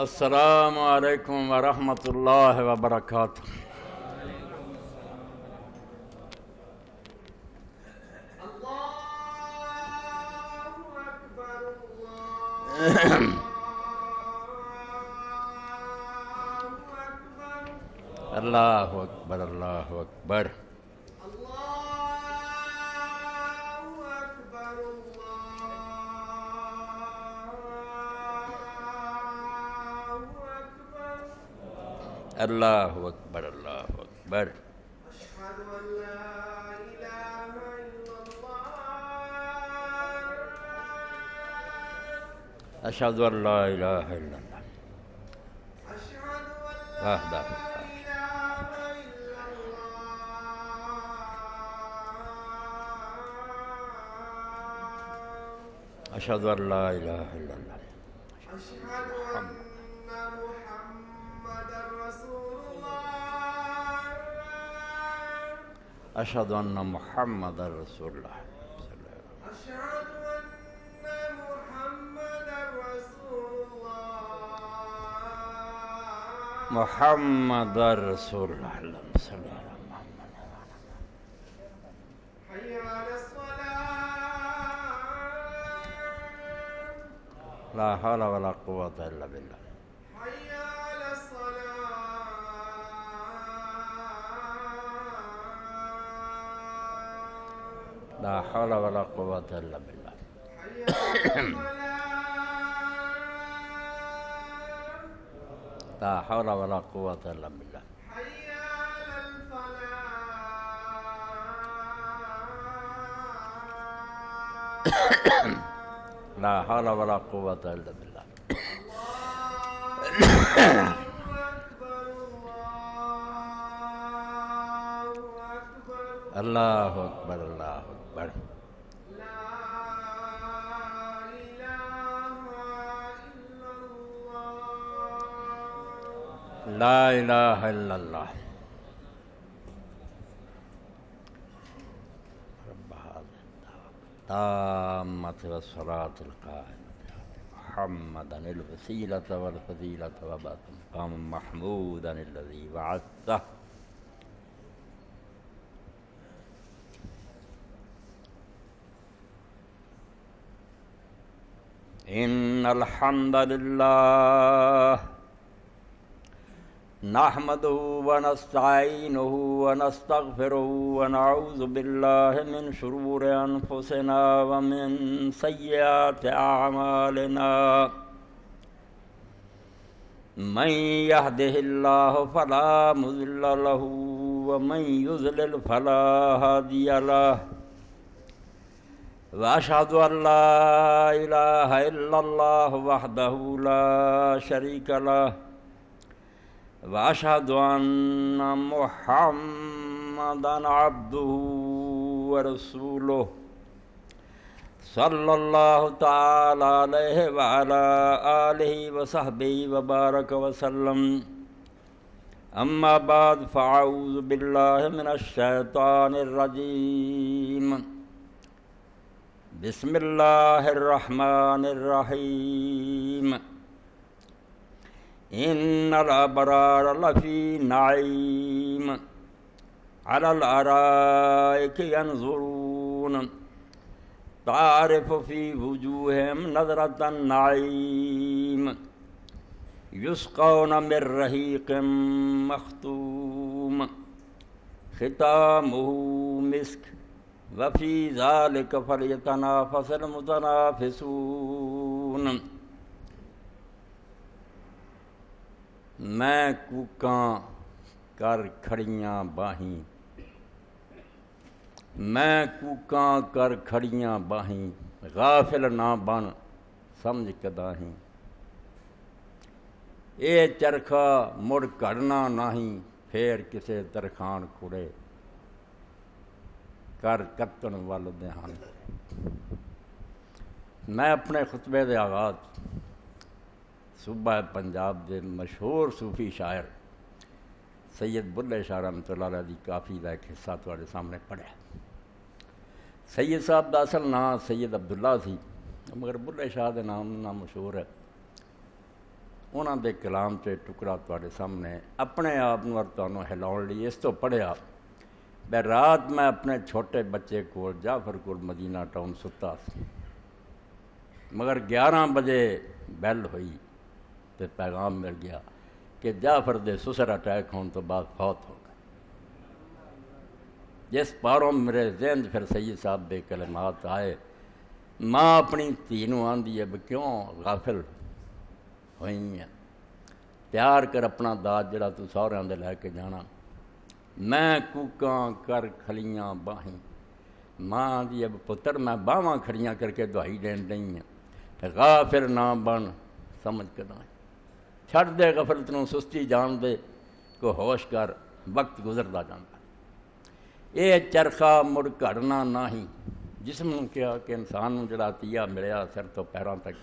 السلام علیکم ورحمۃ اللہ وبرکاتہ۔ اللہ اکبر اللہ اکبر۔ اللہ اکبر اللہ اکبر۔ اشہد ان لا الہ الا اللہ وحدہ اشہد ان لا الہ الا اللہ اشہد ان محمد رسول اللہ محمد رسول اللہ اللہم صلی علی محمد۔ لا حول ولا قوة الا باللہ۔ لا حول ولا قوة الا باللہ۔ لا حول ولا قوة الا باللہ۔ لا حول ولا قوة الا باللہ۔ اللہ اکبر اللہ اکبر۔ لا الہ الا اللہ۔ رب هذه الدعوة التامة والصلاة القائمة محمدا الوسيلة والفضيلة وبعث مقاما محمودا الذي وعدته۔ ان الحمد لله نحمده ونستعينه ونستغفره ونعوذ بالله من شرور أنفسنا ومن سيئات أعمالنا من يهده الله فلا مضل له ومن يضلل فلا هادي له وأشهد أن لا إله إلا الله وحده لا شريك له وأشهد أن محمدًا عبده ورسوله صلى الله تعالى عليه وعلى آله وصحبه وبارك وسلم۔ أما بعد فأعوذ بالله من الشيطان الرجيم۔ بسم الله الرحمن الرحيم۔ ان الابرار لفی نعیم علی الارائک ینظرون تعرف فی وجوہہم نظرۃ النعیم یسقون من رحیق مختوم ختامہ مسک وفی ذلک فلیتنافس المتنافسون۔ میں کوکاں کر کھڑیاں باہیں، میں کوکاں کر کھڑیاں باہیں غافل نہ بن سمجھ کداہیں۔ اے چرخا مڑ کھڑنا نہیں پھر کسے ترخان کھڑے کر کتن ول دھیان۔ میں اپنے خطبے دے آغاز صوبہ پنجاب دے مشہور صوفی شاعر سید بلے شاہ رحمۃ اللہ علیہ دی کافی کا ایک حصہ تواڈے سامنے پڑھیا۔ سید صاحب دا اصل نام سید عبداللہ سی، مگر بلے شاہ دے نام نہ مشہور ہے۔ ਉਹਨਾਂ ਦੇ ਕਲਾਮ 'ਚ ਟੁਕੜਾ ਤੁਹਾਡੇ ਸਾਹਮਣੇ ਆਪਣੇ ਆਪ ਨੂੰ ਔਰ ਤੁਹਾਨੂੰ ਹਿਲਾਉਣ ਲਈ ਇਸ ਤੋਂ ਪੜ੍ਹਿਆ ਵੀ ਰਾਤ ਮੈਂ ਆਪਣੇ ਛੋਟੇ ਬੱਚੇ ਕੋਲ ਜਾਫਰ ਕੋਲ ਮਦੀਨਾ ਟਾਊਨ ਸੁੱਤਾ ਸੀ, ਮਗਰ 11 ਵਜੇ ਬੈਲ ਹੋਈ ਤੇ ਪੈਗਾਮ ਮਿਲ ਗਿਆ کہ جعفر دے سسر اٹیک ہونے تو بعد فوت ہو گئے. جس پاروں میرے ذہن پھر سید صاحب بے کلمات آئے، ماں اپنی دھی نوں آندی ہے بھی کیوں غافل ہوئی ہیں، تیار کر اپنا داج جڑا تو سہریاں دے لے کے جانا. میں کوکاں کر کھلیاں باہیں، ماں آندی ہے پتر میں باواں کھڑیاں کر کے دہائی دین رہی ہیں، غافل نہ بن سمجھ کے نہ چھڑ دے غفلت نوں سستی جان دے کو ہوش کر وقت گزردا جاندا. اے چرخا مڑ گھڑنا نہیں، جسم نوں کیا کہ انسان نوں جڑا عطیہ ملیا سر تو پیراں تک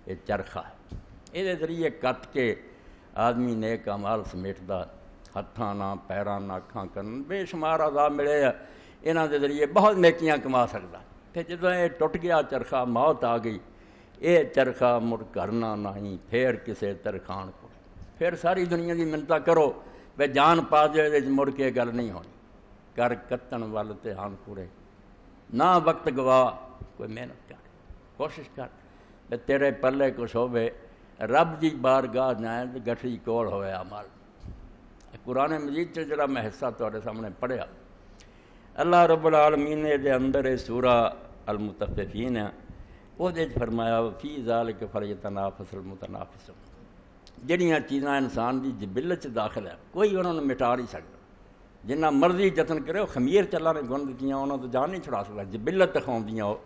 یہ چرخا ہے، یہ ذریعے کٹ کے آدمی نیک اعمال سمیٹدا، ہتھاں نہ پیراں نہ اکھاں کن بے شمار عذاب ملے ہے، انہاں دے ذریعے بہت نیکیاں کما سکدا. پھر جدوں یہ ٹوٹ گیا چرخا، موت آ گئی، اے چرخا مڑ کرنا نہیں پھر کسے ترخان کو، پھر ساری دنیا کی منتاں کرو بے جان پا جائے مڑ کے گل نہیں ہونی. کر کتن وال تے ہان پورے نہ وقت گوا، کوئی محنت کر، کوشش کر بے تیرے پلے کچھ ہوئے، رب دی بارگاہ جائیں تے گٹھی کول ہوئے عمل. قرآن مجید سے جڑا میں حصہ تواڈے سامنے پڑھیا، اللہ رب العالمین نے دے اندر سورہ المطففین ہے، وہ فرمایا فی ذالک فلیتنافس المتنافسون. جڑیاں چیزاں انسان دی جبلت داخل ہے کوئی انہوں نے مٹا نہیں سکتا، جنہ مرضی جتن کرے وہ خمیر چلا نے گن دیتیاں انہوں تو جان نہیں چھڑا سکتا. جبلت دکھاؤندیاں وہ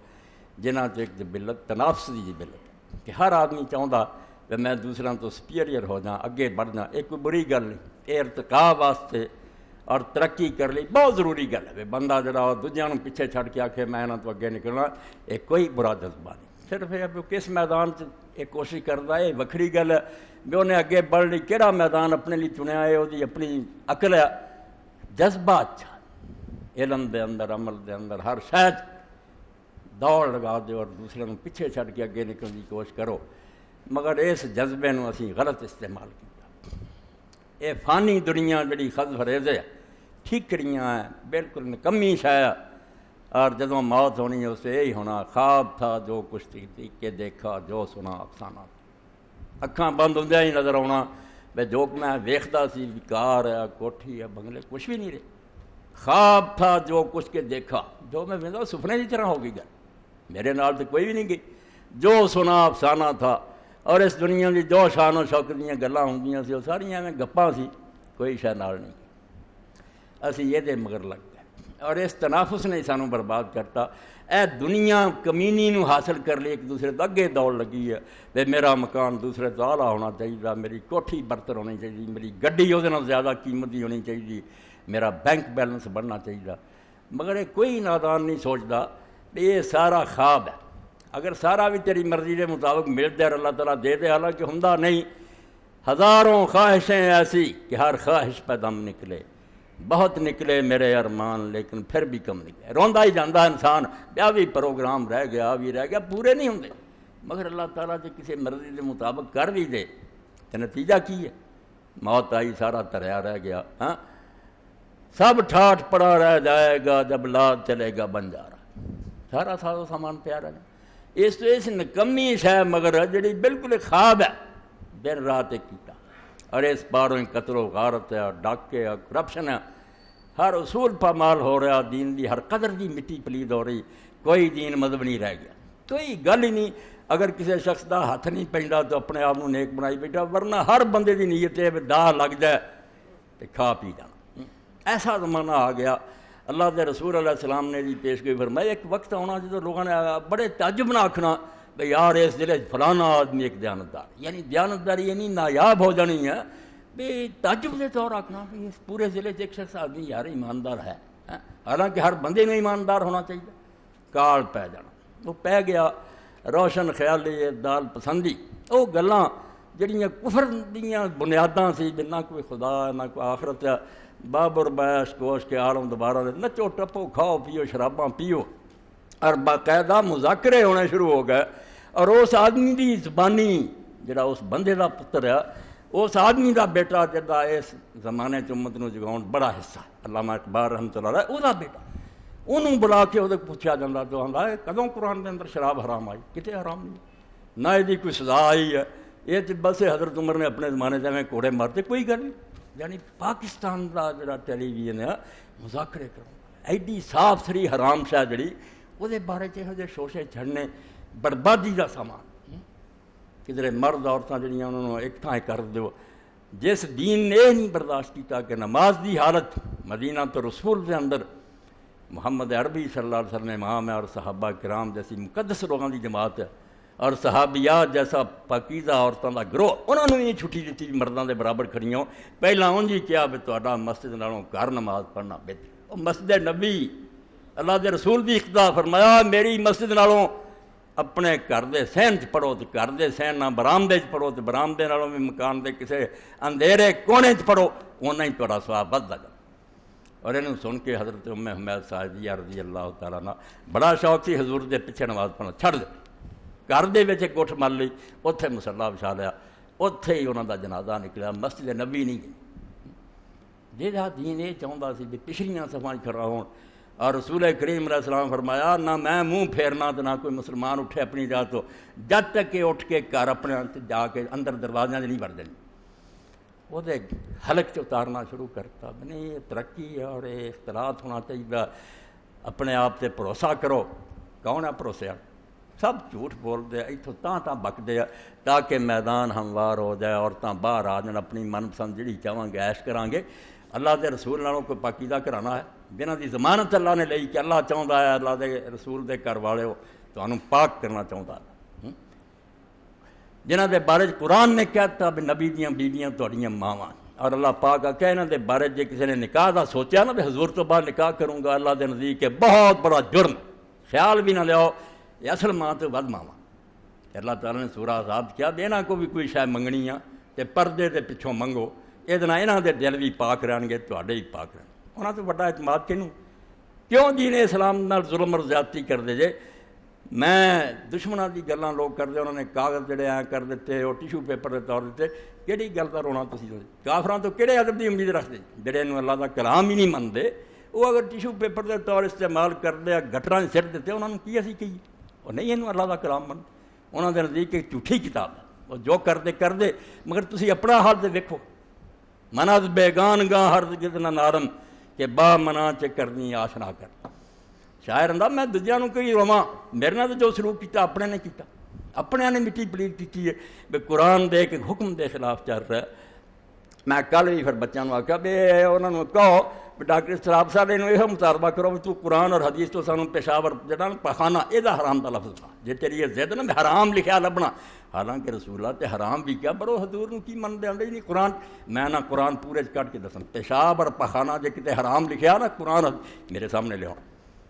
جنہ تو ایک جبلت تنافس دی جبلت ہے کہ ہر آدمی چاہتا کہ میں دوسروں تو سپیریئر ہو جاؤں، اگے بڑھ جاؤں. ایک کوئی بری گل نہیں، یہ ارتقاء واسطے اور ترقی کر لی بہت ضروری گل ہے. بندہ جڑا دوجیاں نوں پیچھے چھڑ کے آکھے میں انہاں تو اگے نکلنا، یہ کوئی برا جذبہ نہیں. صرف کس میدان سے یہ کوشش کرتا ہے یہ وکری گل ہے بھی انہیں اگے بڑھ لی، کہڑا میدان اپنے لیے چنیا ہے، وہ اپنی عقل ہے، جذبہ اچھا، علم دے اندر عمل دے اندر ہر شاید دوڑ لگا دو اور دوسرے کو پیچھے چھڑ کے اگے نکلنے کی کوشش کرو. مگر اس جذبے نوں اسی غلط استعمال کیا. یہ فانی دنیا جڑی خز فریض ہے ٹھیکریاں ہیں، بالکل نکمی شے، اور جدوں موت ہونی ہے اسے یہی ہونا خواب تھا جو کچھ دیکھ کے دیکھا، جو سنا افسانہ. اکھاں بند ہوندیاں ہی نظر آنا بے جو میں ویکھدا سی کار ہے، کوٹھی ہے، بنگلے، کچھ بھی نہیں رہے. خواب تھا جو کچھ کے دیکھا، جو میں ویندا سپنے کی طرح ہو گئی گل، میرے نال تو کوئی بھی نہیں گئی. جو سنا افسانہ تھا، اور اس دنیا کی جو شان و شوکت دیاں گلاں ہوندیاں سی وہ ساریاں میں گپاں سی، کوئی شے نال نہیں. اسی یہ دے مگر لگ گئے اور اس تنافس نے سانوں برباد کرتا. اے دنیا کمینی نو حاصل کر لی، ایک دوسرے تو اگے دوڑ لگی ہے بے میرا مکان دوسرے تو اعلیٰ ہونا چاہیے، میری کوٹھی برتر ہونی چاہیے، میری گڈی وہ زیادہ قیمت دی ہونی چاہیے، میرا بینک بیلنس بڑھنا چاہیے. مگر یہ کوئی نادان نہیں سوچتا کہ یہ سارا خواب ہے. اگر سارا بھی تیری مرضی کے مطابق مل جائے اللہ تعالیٰ دے دے، حالانکہ ہوندا نہیں. ہزاروں خواہشیں ایسی کہ ہر خواہش پہ دم نکلے، بہت نکلے میرے ارمان لیکن پھر بھی کم نکلے. روندا ہی جاندہ انسان، بیا بھی پروگرام رہ گیا، بھی رہ گیا، پورے نہیں ہوندے. مگر اللہ تعالیٰ جے کسی مرضی کے مطابق کر بھی دے تو نتیجہ کی ہے؟ موت آئی، سارا تریا رہ گیا. ہاں، سب ٹھاٹ پڑا رہ جائے گا جب لاد چلے گا بنجارا. سارا ساز و سامان پیا رہ جائے. اس تو اس نکمی شے مگر جڑی بالکل خواب ہے دن رات ایک کیتا. اور اس پاروں قتل و غارت ہے، اور ڈاکے اور کرپشن ہے، ہر اصول پامال ہو رہا، دین دی ہر قدر دی مٹی پلید ہو رہی، کوئی دین مذہب نہیں رہ گیا، کوئی گل ہی نہیں. اگر کسی شخص دا ہاتھ نہیں پیندا تو اپنے آپ کو نیک بنائی بیٹھا، ورنہ ہر بندے دی نیت ہے داہ لگ جائے تو کھا پی جانا. ایسا زمانہ آ گیا. اللہ دے رسول علیہ السلام نے بھی پیش گوئی فرمایا ایک وقت آنا جدو لوگوں نے بڑے تعجب نہ آکھنا بھئی یار اس ضلع فلانا آدمی ایک دیانتدار، یعنی دیانتداری یعنی نایاب ہو جانی ہے، بھی تعجب کے طور آکھنا بھی اس پورے ضلع ایک شخص آدمی یار ایماندار ہے. حالانکہ ہر بندے میں ایماندار ہونا چاہیے. کال پی جانا، وہ پی گیا. روشن خیالی، دال پسندی، وہ گلاں جڑیاں کفر دیاں بنیاداں سی، نہ کوئی خدا نہ کوئی آخرت ہے. بابر بیش گوش کے عالم دوبارہ نچو ٹپو، کھاؤ پیو، شراباں پیو، اور باقاعدہ مذاکرے ہونے شروع ہو گئے. اور اس آدمی دی زبانی ਜਿਹੜਾ ਉਸ ਬੰਦੇ ਦਾ ਪੁੱਤਰ ਆ, ਉਸ ਆਦਮੀ ਦਾ ਬੇਟਾ ਜਿਹਦਾ ਇਸ ਜ਼ਮਾਨੇ 'ਚ ਉਮਤ ਨੂੰ ਜਗਾਉਣ ਬੜਾ ਹਿੱਸਾ, ਅੱਲਾਮਾ ਇਕਬਾਲ ਰਹਿਮਤੁல்லாਹ ਅਲੈਹ, ਉਹਦਾ ਬੇਟਾ, ਉਹਨੂੰ ਬੁਲਾ ਕੇ ਉਹਦੇ ਪੁੱਛਿਆ ਜਾਂਦਾ ਜੋ ਆਂਦਾ ਹੈ ਕਦੋਂ ਕੁਰਾਨ ਦੇ ਅੰਦਰ ਸ਼ਰਾਬ ਹਰਾਮ ਆਈ? ਕਿਤੇ ਹਰਾਮ ਨਹੀਂ, ਨਾ ਇਹਦੀ ਕੋਈ ਸਜ਼ਾ ਆਈ ਹੈ। ਇਹ ਤਾਂ ਬਸ ਹਜ਼ਰਤ ਉਮਰ ਨੇ ਆਪਣੇ ਜ਼ਮਾਨੇ 'ਚ ਐਵੇਂ ਘੋੜੇ ਮਾਰਤੇ, ਕੋਈ ਗੱਲ ਨਹੀਂ। ਯਾਨੀ ਪਾਕਿਸਤਾਨ ਦਾ ਜਿਹੜਾ ਟੈਲੀਵਿਜ਼ਨ ਆ ਮੁਜ਼ਾਕਰੇ ਕਰੋ, ਐਡੀ ਸਾਫ ਸਰੀ ਹਰਾਮ ਸ਼ਾਹ ਜਿਹੜੀ, ਉਹਦੇ ਬਾਰੇ 'ਚ ਇਹੋ ਜਿਹੇ ਸ਼ੋਸ਼ੇ ਛੱਡਣੇ ਬਰਬਾਦੀ ਦਾ ਸਮਾਨ। ਕਿਧਰੇ ਮਰਦ ਔਰਤਾਂ ਜਿਹੜੀਆਂ ਉਹਨਾਂ ਨੂੰ ਇੱਕ ਥਾਂ ਕਰ ਦਿਓ। ਜਿਸ ਦੀਨ ਨੇ ਇਹ ਨਹੀਂ ਬਰਦਾਸ਼ਤ ਕੀਤਾ ਕਿ ਨਮਾਜ਼ ਦੀ ਹਾਲਤ مدینہ تو رسول کے اندر محمد عربی صلی اللہ علیہ وسلم امام ہے اور صحابہ کرام جیسی مقدس لوگوں کی جماعت ہے اور صحابیات جیسا پاکیزہ عورتوں کا گروہ انہوں نے بھی چھٹی دیتی مردوں کے برابر کھڑی ہو. پہلا انج ہی کیا بھی تہاڈا مسجد نالوں گھر نماز پڑھنا بہتر. وہ مسجد نبی اللہ دے رسول دی اقتدا فرمایا میری مسجد نالوں اپنے گھر دے سہن چ پڑھو تو گھر دے سہن نہ برامدے چ پڑھو تو برامدے نالوں بھی مکان دے کسے اندھیرے کونے چ پڑھو اُنّا ہی تہاڈا ثواب وددا جائے. اور انہوں سن کے حضرت ام حمید صاحبیہ رضی اللہ تعالیٰ عنہ بڑا شوق سی حضور دے پیچھے نماز پڑھنا چھڑ دے. گھر دے وچ ایک گٹھ مل لی, اتھے مصلا بچھا لیا, اتھے ہی انہوں دا جنازہ نکلیا. مسجد نبی نہیں گئی. جہاں دین یہ چاہتا سی بھی پچھلیاں صفاں کھڑا ہون. اور رسول کریم علیہ السلام فرمایا نہ میں منہ پھیرنا تو نہ کوئی مسلمان اٹھے اپنی جگہ تو جب تک کہ اٹھ کے گھر اپنے جا کے اندر دروازیاں نہیں بڑھ دینی. وہ حلق اتارنا شروع کرتا. نہیں ترقی اور اختلاط ہونا چاہیے. اپنے آپ سے بھروسہ کرو. کون ہے بھروسے؟ سب جھوٹ بولتے ہیں, اتوں تاں بکتے ہیں تاکہ میدان ہموار ہو جائے. عورتیں باہر آ جان, اپنی من پسند جہی چاہاں گے عیش کریں گے. اللہ دے رسول نالوں کوئی پاکیزہ کرانا ہے جنہاں دی ضمانت اللہ نے لئی کہ اللہ چاہتا ہے اللہ دے رسول دے گھر والے ہو تمہیں پاک کرنا چاہتا ہے. جنہاں دے بارے قرآن نے کہتا بھی نبی دیاں بیویاں تہاڈیاں ماواں. اور اللہ پاک آکھے انہاں دے بارے جے کسی نے نکاح دا سوچیا نا بھی حضور تو بعد نکاح کروں گا, اللہ دے نزدیک کہ بہت بڑا جرم, خیال بھی نہ لیاؤ یہ اصل ماں تو ود ماواں. اللہ تعالیٰ نے سورہ احزاب کیا بھی انہاں کو بھی کوئی شے منگنی آ تے پردے دے پچھوں منگو, یہ انہاں دے دل بھی پاک رہن گے تہاڈے ہی پاک رہن. انہاں تو بڑا اعتماد کنوں کیوں دین اسلام نال ظلم اور زیادتی کردے جے. میں دشمنوں کی گلاں لوگ کرتے, انہوں نے کاغذ جڑے ایਂ کر دیتے, وہ ٹیشو پیپر کے طور دیتے. کہڑی گل کا رونا تسی کافراں تو کہڑے ادب کی امید رکھتے جڑے انہوں اللہ کا کلام ہی نہیں منتے. وہ اگر ٹیشو پیپر کے طور استعمال کرتے گٹراں سٹ دیتے انہوں نے کی اسی کہیے وہ نہیں انہوں اللہ کا کلام من. انہوں نے نزدیک ایک جھوٹھی کتاب ہے, وہ جو کرتے مگر تسی اپنا حال تو ویکھو. مناز بیگان گاں ہر گدنا نارم کہ با منا چ کرنی آشنا کر. شاعر آندا میں دوجیاں نوں کئی رواں, میرے نال جو سلوک کیتا اپنے نے کیتا, اپنے نے مٹی پلیت کی ہے بھی قرآن دے کے حکم دے خلاف چل رہا ہے. میں کل بھی پھر بچوں کو آخیا بھی انہوں نے کہو بھی ڈاکٹر اضطراب صاحب یہ مطالبہ کرو بھی تو قرآن اور حدیث تو سانوں پیشاور جڑا پخانہ یہ حرام کا لفظ تھا. جی تیری یہ ضد نا بھی حرام لکھا لبنا, حالانکہ رسول اللہ تے حرام بھی کیا پر وہ حضور نوں کی من دے آندے ہی نہیں. قرآن میں نہ قرآن پورے کٹ کے دساں پیشاب اور پخانہ جے کتے حرام لکھیا نا قرآن میرے سامنے لیا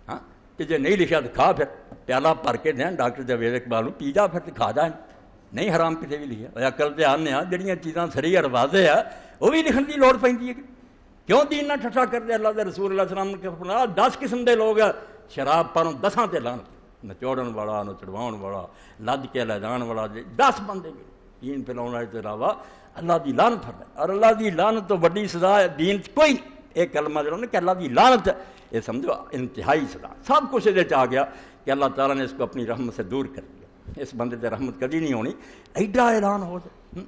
ہاں کہ جے نہیں لکھا تو کھا پھر پیالہ بھر کے دیں ڈاکٹر جاوید اقبال پی جا پھر تو کھا جائیں. نہیں حرام کتے بھی لکھا عقل دے آنے جڑیاں چیزاں سری اور واضح ہے وہ بھی لکھن کی لوڑ پیندی ہے. کیوں دین نہ ٹھٹھا کر دے. اللہ دے رسول اللہ علیہ وسلم کے فرمایا 10 قسم دے لوگ شراب پانوں 10 تے لانت, نچوڑن والا نچڑواؤن والا لد کے لے جان والا 10 بندے بھی دین پھیلاؤن والے تو علاوہ اللہ دی لعنت فرمائے. اور اللہ دی لعنت تو بڑی سزا ہے دین کوئی ایک کلمہ جڑا کہ اللہ دی لعنت یہ سمجھو انتہائی سزا. سب کچھ یہ آ گیا کہ اللہ تعالیٰ نے اس کو اپنی رحمت سے دور کر دیا. اس بندے تے رحمت کبھی نہیں ہونی, ایڈا اعلان ہو جائے.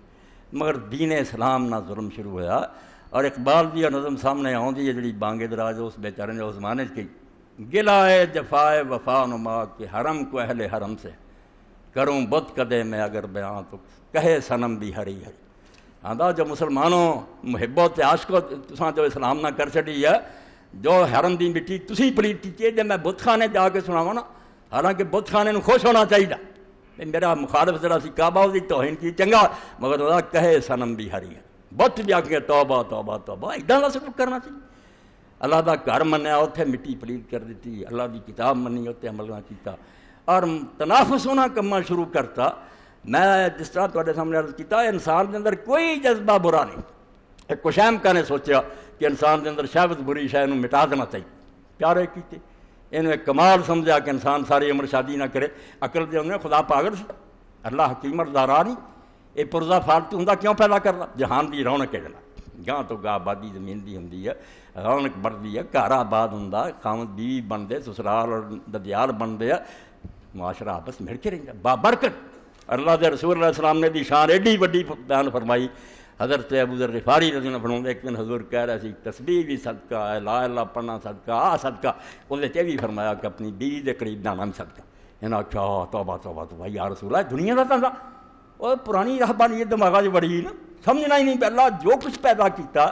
مگر دین اسلام نہ ظلم شروع ہوا. اور اقبال دی نظم سامنے آؤندی ہے جڑی بانگے دراز اس بیچارے نے اس زمانے کی گلائے جفائے وفا نما کہ حرم کو اہل حرم سے کروں بت کدے میں اگر بیان تو کہے صنم بھی ہری ہری. آندا جو مسلمانوں محبت عاشقو تساں جو اسلام نہ کر چڑی ہے جو حرم دی مٹی تسی پلیت کی جے میں بت خانے جا کے سناواں نا, حالانکہ بت خانے نوں خوش ہونا چاہیے میرا مخالف ذرا سی کعبہ دی توہین کی چنگا, مگر وہ کہے صنم بھی ہری ہے. بت بھی آ کے توبہ توبہ توبہ ایڈا کا سلوک کرنا چاہیے. اللہ دا گھر منیا اتنے مٹی پلیت کر دیتی, اللہ دی کتاب منی اتنے عمل نہ کیتا اور تنافس ہونا کما شروع کرتا. میں جس طرح تواڈے سامنے عرض کیتا انسان کے اندر کوئی جذبہ برا نہیں. ایک کوشیمکا نے سوچا کہ انسان کے اندر شہوت بری شے نوں مٹا دینا چاہیے, پیارے کیتے انہوں ایک کمال سمجھا کہ انسان ساری عمر شادی نہ کرے. عقل دے انہیں خدا پاگل سی, اللہ حکیم اور دارا نہیں. یہ پرزا فالتو ہوں کیوں پیدا کرنا؟ جہان کی رونق ہے جناب، گاہ تو گاہ آبادی زمین کی ہوں، رونق بڑھتی ہے، گھر آباد ہوں، خاوند بیوی بنتے، سسرال اور ددیال بنتے ہیں، معاشرہ آپس مل کے رہتا بابرکت۔ اللہ کے رسول علیہ السلام نے دی شان ایڈی وڈی بیان فرمائی۔ حضرت ابو ذر غفاری رضی اللہ عنہ ایک دن حضور کہہ رہے سی تسبیح بھی صدقہ ہے، لا الہ پڑھنا صدقہ، صدقہ، اس نے بھی فرمایا کہ اپنی بیوی کے قریب جانا بھی صدقہ۔ انہاں آخیا توبہ توبہ توبہ یا رسول اللہ، دنیا کا تنظا اور پرانی رہبانیت دماغا جو بڑی نا، سمجھنا ہی نہیں پہ اللہ جو کچھ پیدا کیتا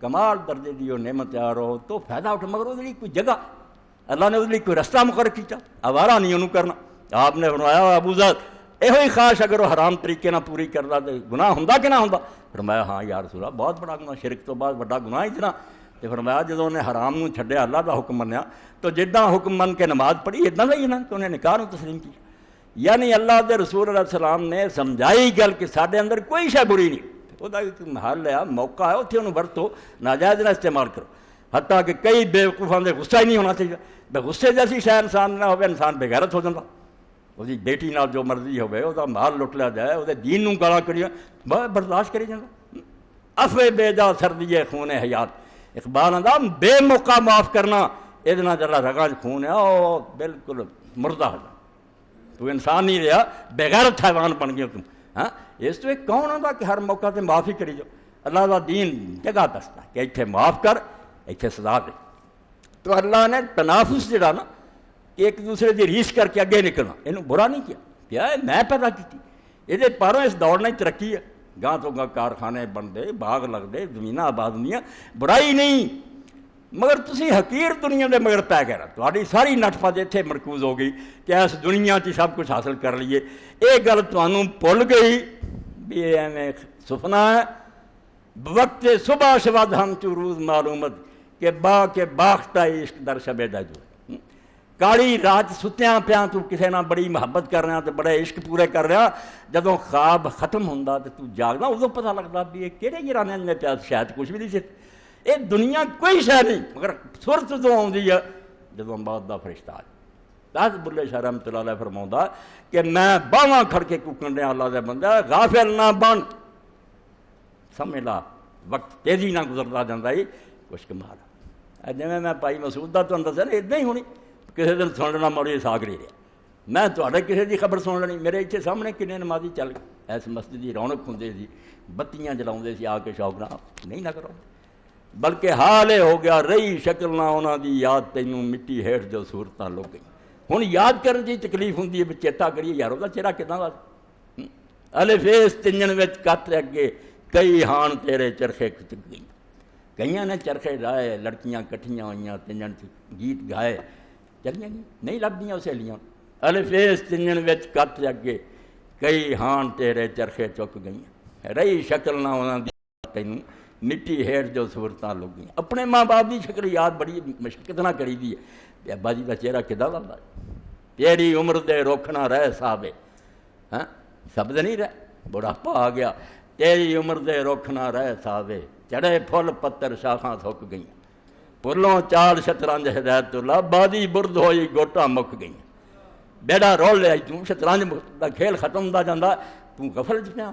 کمال درجے دی وہ نعمت تیار ہو تو فائدہ اٹھ، مگر وہ کوئی جگہ اللہ نے اس کوئی رستہ مقرر کیتا، آوارہ نہیں انہوں کرنا۔ آپ نے فرمایا ابو ذر یہ خواہش اگر وہ حرام طریقے نہ پوری کرتا تو گناہ ہوں کہ نہ ہوں؟ فرمایا ہاں یا رسول اللہ بہت بڑا گناہ، شرک تو بعد بڑا گناہ اتنا۔ تو فرمایا جب انہیں حرام نو چھڈیا، اللہ کا حکم منیا، تو جداں حکم من کے نماز پڑھی اتنا صحیح نا، تو انہیں نکاح نو تسلیم کیا۔ یعنی اللہ کے رسول علیہ السلام نے سمجھائی گل کہ سارے اندر کوئی شے بری نہیں، وہ ایک محل ہے، موقع ہے، اتنے انہوں ورتو، ناجائز نہ استعمال کرو۔ حتیٰ کہ کئی بےوقوفاں دے غصہ ہی نہیں ہونا چاہیے، بے غصے جیسی شے انسان نہ ہو، انسان بے غیرت ہو جاتا۔ وہ بیٹی نال جو مرضی ہوئے، وہ مال لٹ لیا جائے، وہ دین نو گالاں کری برداشت کری جاتا۔ افے بے جا سردی خون حیات، اقبال آندا بے موقع معاف کرنا یہ جڑا رگاں خون ہے وہ بالکل مردہ ہو جائے، تو انسان نہیں رہا، بغیرت حیوان بن گیا تم۔ ہاں اس تو ایک کون آتا کہ ہر موقع تے معافی کری جاؤ؟ اللہ کا دین جگہ دستا کہ اتنے معاف کر، اتنے سزا دے۔ تو اللہ نے تنافس جڑا نا کہ ایک دوسرے کی ریس کر کے اگے نکلنا، یہ برا نہیں کیا، کیا ہے میں پیدا کی، یہ پاروں اس دور نے ترقی ہے، گاہ تو گاہ کارخانے بنتے، باغ لگتے، زمین آباد ہوں، برائی نہیں، مگر تسی حقیر دنیا دے مگر پی گئے، تاری ساری نٹ پت اتنے مرکوز ہو گئی کہ اس دنیا چ سب کچھ حاصل کر لیے۔ یہ گل تمہوں بھول گئی بھی ایویں سپنا ہے۔ وقت صبح شبد ہم چروز معلومت کہ باختہ عشق در شبے جو کالی رات ستیاں پیاں تو کسی نہ بڑی محبت کر رہا تو بڑے عشق پورے کر رہا، جدوں خواب ختم ہوتا تو جاگنا ادو پتہ لگتا بھی یہ کہڑے گرانے میں پیا، شاید کچھ بھی نہیں سی، یہ دنیا کوئی شے نہیں، مگر سرت ادو آتی ہے جدوں موت دا فرشتہ آ جائے۔ دس بلے شاہ رحمۃ اللہ علیہ فرماؤں کہ میں باواں کھڑ کے کوکن رہا اللہ دے بندہ، غافل نہ بن، سمجھ لا وقت تیزی نہ گزرتا جاتا ہی کچھ کمال۔ جی میں بھائی مسعود دا تمہیں دسیا نا اتنا ہی ہونی، کسی دن سن لینا موری ساگ رہی رہا، میں تھوڑے کسی کی خبر سن لینی، میرے اتنے سامنے کنے نمازی چل گئے، اس مسجد کی رونق ہوں سی، بتیاں جلاؤں سی آ کے شوق نہ نہیں نہ کرو، بلکہ حال یہ ہو گیا رہی شکل نہ انہوں دی یاد تینوں مٹی ہیٹھ جو صورتاں لگ گئی۔ ہوں یاد کرنے کی تکلیف ہوں بھی چیتا کریے یار وہ چہرہ کتنا وا الف اس تنجن وچ کت اگے کئی ہان تیرے چرخے چک گئی، کئیاں نے چرخے ڈائے، لڑکیاں کٹھیاں ہوئیاں تنجن گیت گائے، چلیاں نہیں لبدیاں سہیلیاں، الف اس تنجن وچ کت اگے کئی ہان تیرے چرخے چک گئی، رہی شکل نہ انہوں دی تینوں مٹی ہیٹھ جو صورتاں لگ گئی۔ اپنے ماں باپ کی شکل یاد بڑی مشقت نہ کری دی ہے، ابا جی کا چہرہ کدا لگتا ہے، تیری عمر دے رخ نہ رہ صاحبے، ہاں سبد نہیں رہ بڑھاپا آ گیا، تیری عمر دے رخ نہ رہ صاحبے، چڑھے پھل پتر شاخاں سک گئیں، پلوں چال شطرنج ہدایت اللہ، بادی برد ہوئی گوٹا مک گئیں، بیڑا رول لیا توں شطرنج دا کھیل ختم ہوتا جاتا، توں غفل چ پیا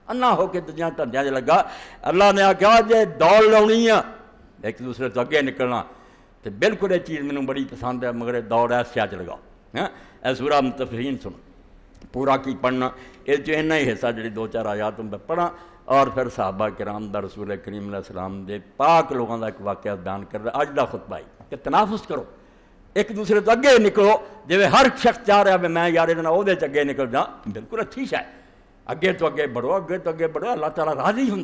انا ہو کے دنیا دھندیاں لگا۔ اللہ نے آخیا جے دوڑ لاؤنی ہے ایک دوسرے تو اگے نکلنا، تو بالکل یہ چیز مینوں بڑی پسند ہے، مگر دوڑ ایسا چ لگا۔ ہاں اے سورہ متفقین سن پورا کی پڑھنا، یہ اینا ہی حصہ جڑی دو چار آیات میں پڑھا، اور پھر صحابہ کرام دا رسول کریم علیہ السلام دے پاک لوگوں کا ایک واقعہ بیان کر رہا۔ اج دا خطبہ ہے کہ تنافس کرو، ایک دوسرے تو اگے نکلو، جی ہر شخص چاہ رہا ہے میں یار وہ اگے نکل جا، بالکل اچھی شے، اگے تو اگے بڑھو، اگے تو اگے بڑھو، اللہ تعالیٰ راضی ہوں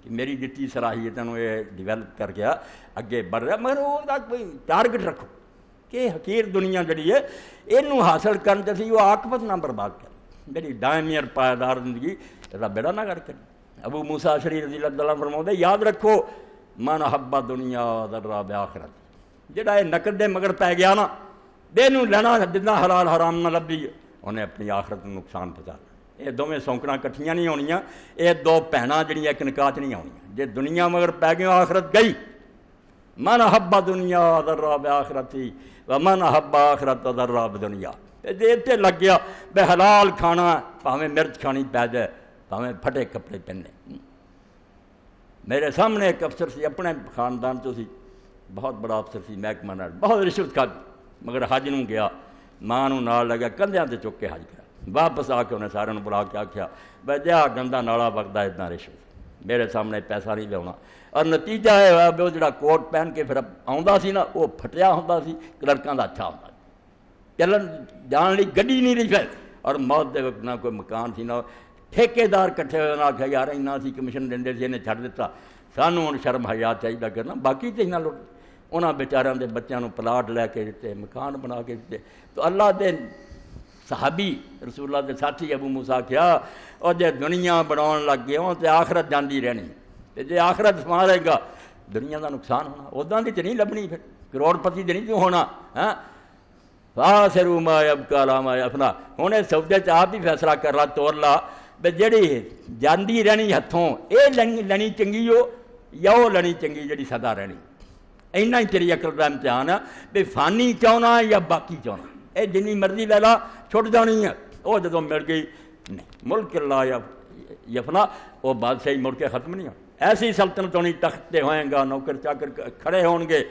کہ میری دتی صلاحیتوں یہ ڈیولپ کر گیا اگے بڑھ رہا، مگر وہ کوئی ٹارگٹ رکھو کہ حقیر دنیا جڑی ہے یہ حاصل کرنے چاہیے وہ عاقبت نہ برباد کر، میری دائمی پائیدار زندگی یہ بیڑا نہ کر ابو موسیٰ اشعری رضی اللہ عنہ فرماؤں یاد رکھو من حب دنیا ذرا بآخرت، جڑا یہ نقد دے مگر پی گیا نا دینوں لینا جتنا حلال حرام نہ لبھی انہیں اپنی آخرت کو نقصان پہنچا۔ یہ دونیں سونکڑاں کٹھیاں نہیں ہونیاں، یہ دو بھیناں جڑیاں ایک نکاح نہیں آنیاں، جے دنیا مگر پی گئی آخرت گئی۔ من حب دنیا ذرا بآخرتی ومن حب آخرت ذرا بدنیا، جی اتنے لگ گیا بے حلال کھانا، پاویں مرچ کھانی پی جائے، ਭਾਵੇਂ ਫਟੇ ਕੱਪੜੇ ਪਹਿਨੇ। ਮੇਰੇ ਸਾਹਮਣੇ ਇੱਕ ਅਫਸਰ ਸੀ, ਆਪਣੇ ਖਾਨਦਾਨ 'ਚੋਂ ਸੀ, ਬਹੁਤ ਬੜਾ ਅਫਸਰ ਸੀ ਮਹਿਕਮਾ ਨਾਲ, ਬਹੁਤ ਰਿਸ਼ਵਤ ਖਾਧੀ, ਮਗਰ ਹੱਜ ਨੂੰ ਗਿਆ, ਮਾਂ ਨੂੰ ਨਾਲ ਲੱਗਿਆ, ਕੰਧਿਆਂ 'ਤੇ ਚੁੱਕ ਕੇ ਹੱਜ ਕਰਾ। ਵਾਪਸ ਆ ਕੇ ਉਹਨੇ ਸਾਰਿਆਂ ਨੂੰ ਬੁਲਾ ਕੇ ਆਖਿਆ ਬਈ ਜਿਹਾ ਗੰਦਾ ਨਾਲਾ ਵਗਦਾ ਇੱਦਾਂ ਰਿਸ਼ਵਤ, ਮੇਰੇ ਸਾਹਮਣੇ ਪੈਸਾ ਨਹੀਂ ਲਿਆਉਣਾ। ਔਰ ਨਤੀਜਾ ਇਹ ਹੋਇਆ ਵੀ ਉਹ ਜਿਹੜਾ ਕੋਟ ਪਹਿਨ ਕੇ ਫਿਰ ਆਉਂਦਾ ਸੀ ਨਾ, ਉਹ ਫਟਿਆ ਹੁੰਦਾ ਸੀ, ਕਲਰਕਾਂ ਦਾ ਅੱਛਾ ਹੁੰਦਾ, ਚੱਲਣ ਜਾਣ ਲਈ ਗੱਡੀ ਨਹੀਂ ਰਹੀ ਫਿਰ। ਔਰ ਮੌਤ ਦੇ ਵਕਤ ਨਾ ਕੋਈ ਮਕਾਨ ਸੀ ਨਾ, ਠੇਕੇਦਾਰ ਇਕੱਠੇ ਹੋਏ, ਆਖਿਆ ਯਾਰ ਇੰਨਾ ਅਸੀਂ ਕਮਿਸ਼ਨ ਦਿੰਦੇ ਸੀ, ਇਹਨੇ ਛੱਡ ਦਿੱਤਾ, ਸਾਨੂੰ ਹੁਣ ਸ਼ਰਮ ਹਯਾ ਚਾਹੀਦਾ ਕਰਨਾ, ਬਾਕੀ ਤੇ ਇਹਨਾਂ ਲੁੱਟ। ਉਹਨਾਂ ਵਿਚਾਰਿਆਂ ਦੇ ਬੱਚਿਆਂ ਨੂੰ ਪਲਾਟ ਲੈ ਕੇ ਦਿੱਤੇ, ਮਕਾਨ ਬਣਾ ਕੇ ਦਿੱਤੇ। ਤਾਂ ਅੱਲਾ ਦੇ صحابی رسول اللہ کے ساتھی ابو موسیٰ کیا اور جے دنیا بناؤن لگ گئے ہوں تو آخرت جاندی رہنی تے جے آخرت سنبھالے گا دنیا کا نقصان ہونا اُداں دی تے نہیں لبنی پھر کروڑ پتی تے نہیں کیوں ہونا ہاں فاسروا ما یبقی لا ما یفنا ہن اے سودے چ آپ ہی فیصلہ کر لا توڑ لا بے جڑی جاندی رہنی ہتھوں اے لنی چنگی ہو یا وہ لنی چنگی جڑی سدا رہنی اینا ہی تیری عقل دا امتحان ہے بے فانی چاہنا یا باقی چاہنا اے جنی مرضی لے لا چھٹ جانی ہے وہ جدوں مل گئی نہیں ملک لا یفنا وہ بادشاہی مڑ کے ختم نہیں ہو ایسی سلطنت ہونی تخت تے ہوئیں گا نوکر چاکر کھڑے ہون گے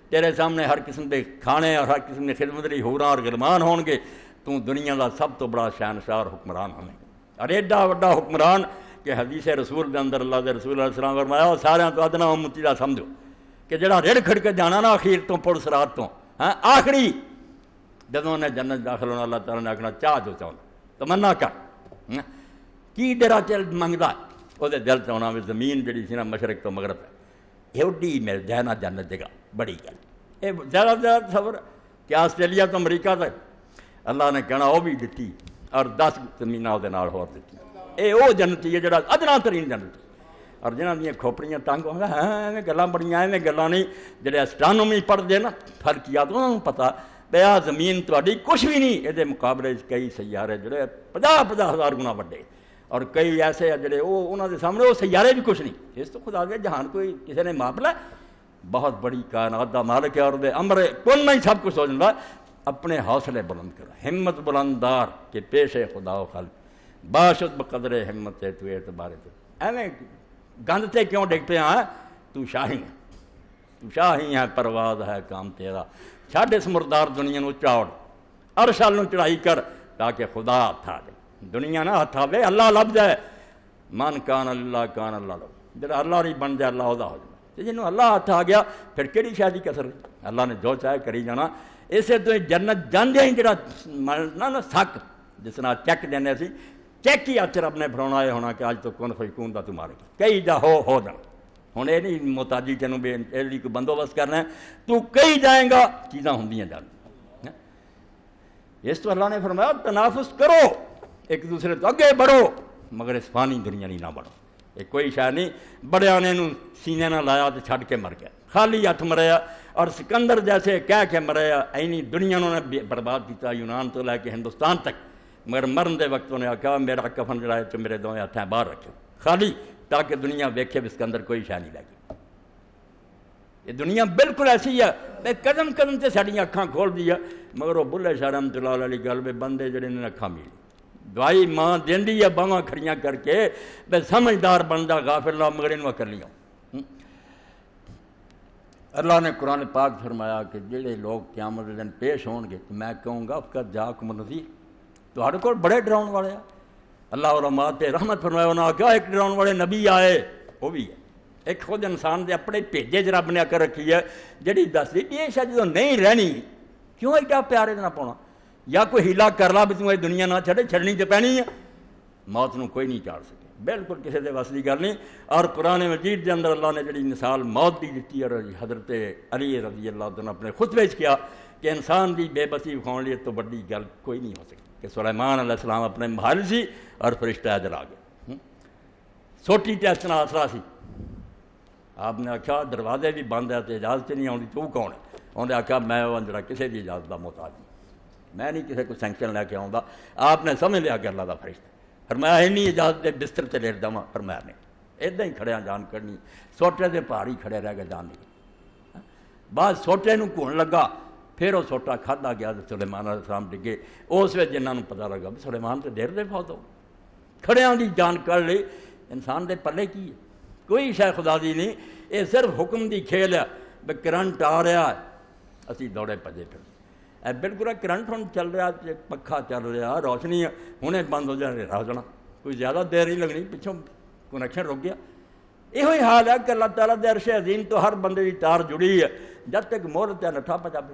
تیرے سامنے ہر قسم دے کھانے اور ہر قسم دے خدمت لی ہوراں اور غلمان ہون گے تو دنیا دا سب تو بڑا شہنشاہ اور حکمران ہونے اور ایڈا وڈا حکمران کہ حدیث رسول دے اندر اللہ دے رسول علیہ السلام فرمایا سارے تو ادنا امتی دا سمجھو کہ جڑا رڑ کھڑ کے جانا نا اخیر تو پڑ سرات تو ہاں آخری جدوں نے جنت داخل ہونا اللہ تعالیٰ نے آکھنا چاہ جو چاہنا تمنا کر کی ڈرا چل منگدا وہ دل چاہنا بھی زمین جڑی سی نا مشرق تو مغرب ہے ایڈی مل جائے نا جنت جگہ بڑی گل یہ زیادہ زیادہ صبر کہ آسٹریلیا تو امریکہ تک اللہ نے کہنا وہ بھی دیتی اور 10 زمیناں وہ نال ہور دیتی اے وہ جنتی ہے جڑا ادنا ترین جنتی اور جنہاں دیاں کھوپڑیاں تنگ ہوں گا ہاں ایویں گلاں بڑیاں ایویں گلاں نہیں جڑے اسٹرانومی پڑھدے نا فلکیات انہاں نوں پتہ بیا زمین تہاڈی کچھ بھی نہیں یہ مقابلے کئی سیارے جڑے 50,000 گنا وڈے اور کئی ایسے جڑے وہ انہاں دے سامنے وہ سیارے بھی کچھ نہیں اس تو خدا دے جہان کوئی کسی نے ماپلا بہت بڑی کائنات دا مالک ہے اور دے امر کون نہیں سب کچھ ہو جاتا اپنے حوصلے بلند کرو ہمت بلنددار کہ پیش خدا و خلق باشد بقدر ہمت ہے تو اعتبار تو ایویں گند تے کیوں ڈگ پیا تو شاہی ہے تو شاہی ہے پرواز ہے کام تیرا چھڈ اس مردار دنیا نو چاڑ عرش نو چڑھائی کر تاکہ خدا ہاتھ آ دے دنیا نہ ہاتھ آوے اللہ لب جائے من کان اللہ کان اللہ لو جڑا اللہ نہیں بن جائے اللہ دا ہو جائے جنوں اللہ ہاتھ آ گیا پھر کہڑی شادی کسر اللہ نے جو چاہے کری جانا اسے تو جنت جاندے ہی جڑا مرنا نا سک جس طرح چیک دینے سی چیک ہی ہاتھ رب نے پھڑاؤنا یہ ہونا کہ اج تو کون فیکون دا تمہارے کئی جا ہو جانا ہوں یہ نہیں محتاجی تینوں بے کوئی بندوبست کرنا ہے تو کئی جائیں گا چیزاں ہوندیاں جان اس تو اللہ نے فرمایا تنافس کرو ایک دوسرے تو اگے بڑھو مگر اس فانی دنیا نہیں نہ بڑھو ایک کوئی شاید نہیں بڑے آنے سینے نہ لایا تو چھڈ کے مر گیا خالی ہاتھ مریا اور سکندر جیسے کہہ کے مریا اینی دنیا نے برباد کیا یونان تو لے کے ہندوستان تک مگر مرن دے وقت انہیں آخیا میرا کفن جڑا ہے تو میرے دونوں ہاتھیں باہر رکھو خالی تاکہ دنیا ویکھے بھی اس کے اندر کوئی شے نہیں لگی یہ دنیا بالکل ایسی ہے میں قدم قدم سے ساڑی اکھاں کھول دی ہے مگر وہ بلے شاہ رحمۃ اللہ علیہ گل میں بندے جڑے نے اکھاں ملی دوائی ماں دیندی ہے باواں کھڑیاں کر کے بے سمجھدار بندہ غافل نہ مگر انہوں کر لیا اللہ نے قرآن پاک فرمایا کہ جڑے لوگ قیامت دن پیش ہون گے تو میں کہوں گا فقط جاکم نذیر تہاڈے کول بڑے ڈراؤن والے ہیں اللہ علماء تے رحمت فرمایا انہوں نے کہا ایک ڈراؤن والے نبی آئے وہ بھی ہے ایک خود انسان دے اپنے بھیجے چ رب نے کر رکھی ہے جڑی دس دی یہ شاید جدوں نہیں رہنی کیوں ایڈا پیارے نہ پاؤنا یا کوئی ہیلا کر لا بھی تم یہ دنیا نہ چھڑے چھڑنی تو پینی ہے موت نو کوئی نہیں چاڑ سکے بالکل کسی دے وس دی گل نہیں اور قرآن مجید دے اندر اللہ نے جڑی مثال موت دی دتی اور حضرت علی رضی اللہ عنہ اپنے خطبے وچ کیا کہ انسان دی بے بسی وکھاؤن لیے تو بڑی گل کوئی نہیں ہو سکتی کہ سلیمان علیہ السلام اپنے محل سی اور فرشتہ ادھر آ گئے سوٹی تے اس طرح آسرا سی آپ نے آخیا دروازے بھی بند ہے تو اجازت نہیں آتی تو کون ہے انہوں نے آخیا میں وہ جڑا کسی کی اجازت کا محتاج نہیں میں نہیں کسی کو سینکشن لے کے آؤں آپ نے سمجھ لیا کہ اللہ کا فرشتہ فرمایا اینی اجازت دے بستر تے لیٹ دواں فرمایا نے ادھر ہی کھڑیا جان کرنی سوٹے دے پہاڑی کھڑے رہ گئے جان نہیں بعد سوٹے نو گھن لگا پھر وہ سوٹا کھادا گیا تو سلیمان علیہ السلام ڈگے اس وقت جنہوں نے پتہ لگا بھی سلیمان تو دیر دے فوت ہو کھڑیاں دی جان کر لئی انسان دے پلے کی ہے؟ کوئی شے خدا دی نہیں، یہ صرف حکم دی کھیل ہے بھی کرنٹ آ رہا ہے اسی دوڑے پجے پھر اے بالکل کرنٹ ہوں چل رہا، پکھا چل رہا، روشنی ہنے بند ہو جائے رہ جانا، کوئی زیادہ دیر نہیں لگنی، پچھوں کنیکشن رک گیا۔ یہ حال ہے کہ اللہ تعالیٰ دے عرش عظیم تو ہر بندے کی تار جڑی ہے، جب تک مہر تے نٹھا پجا پہ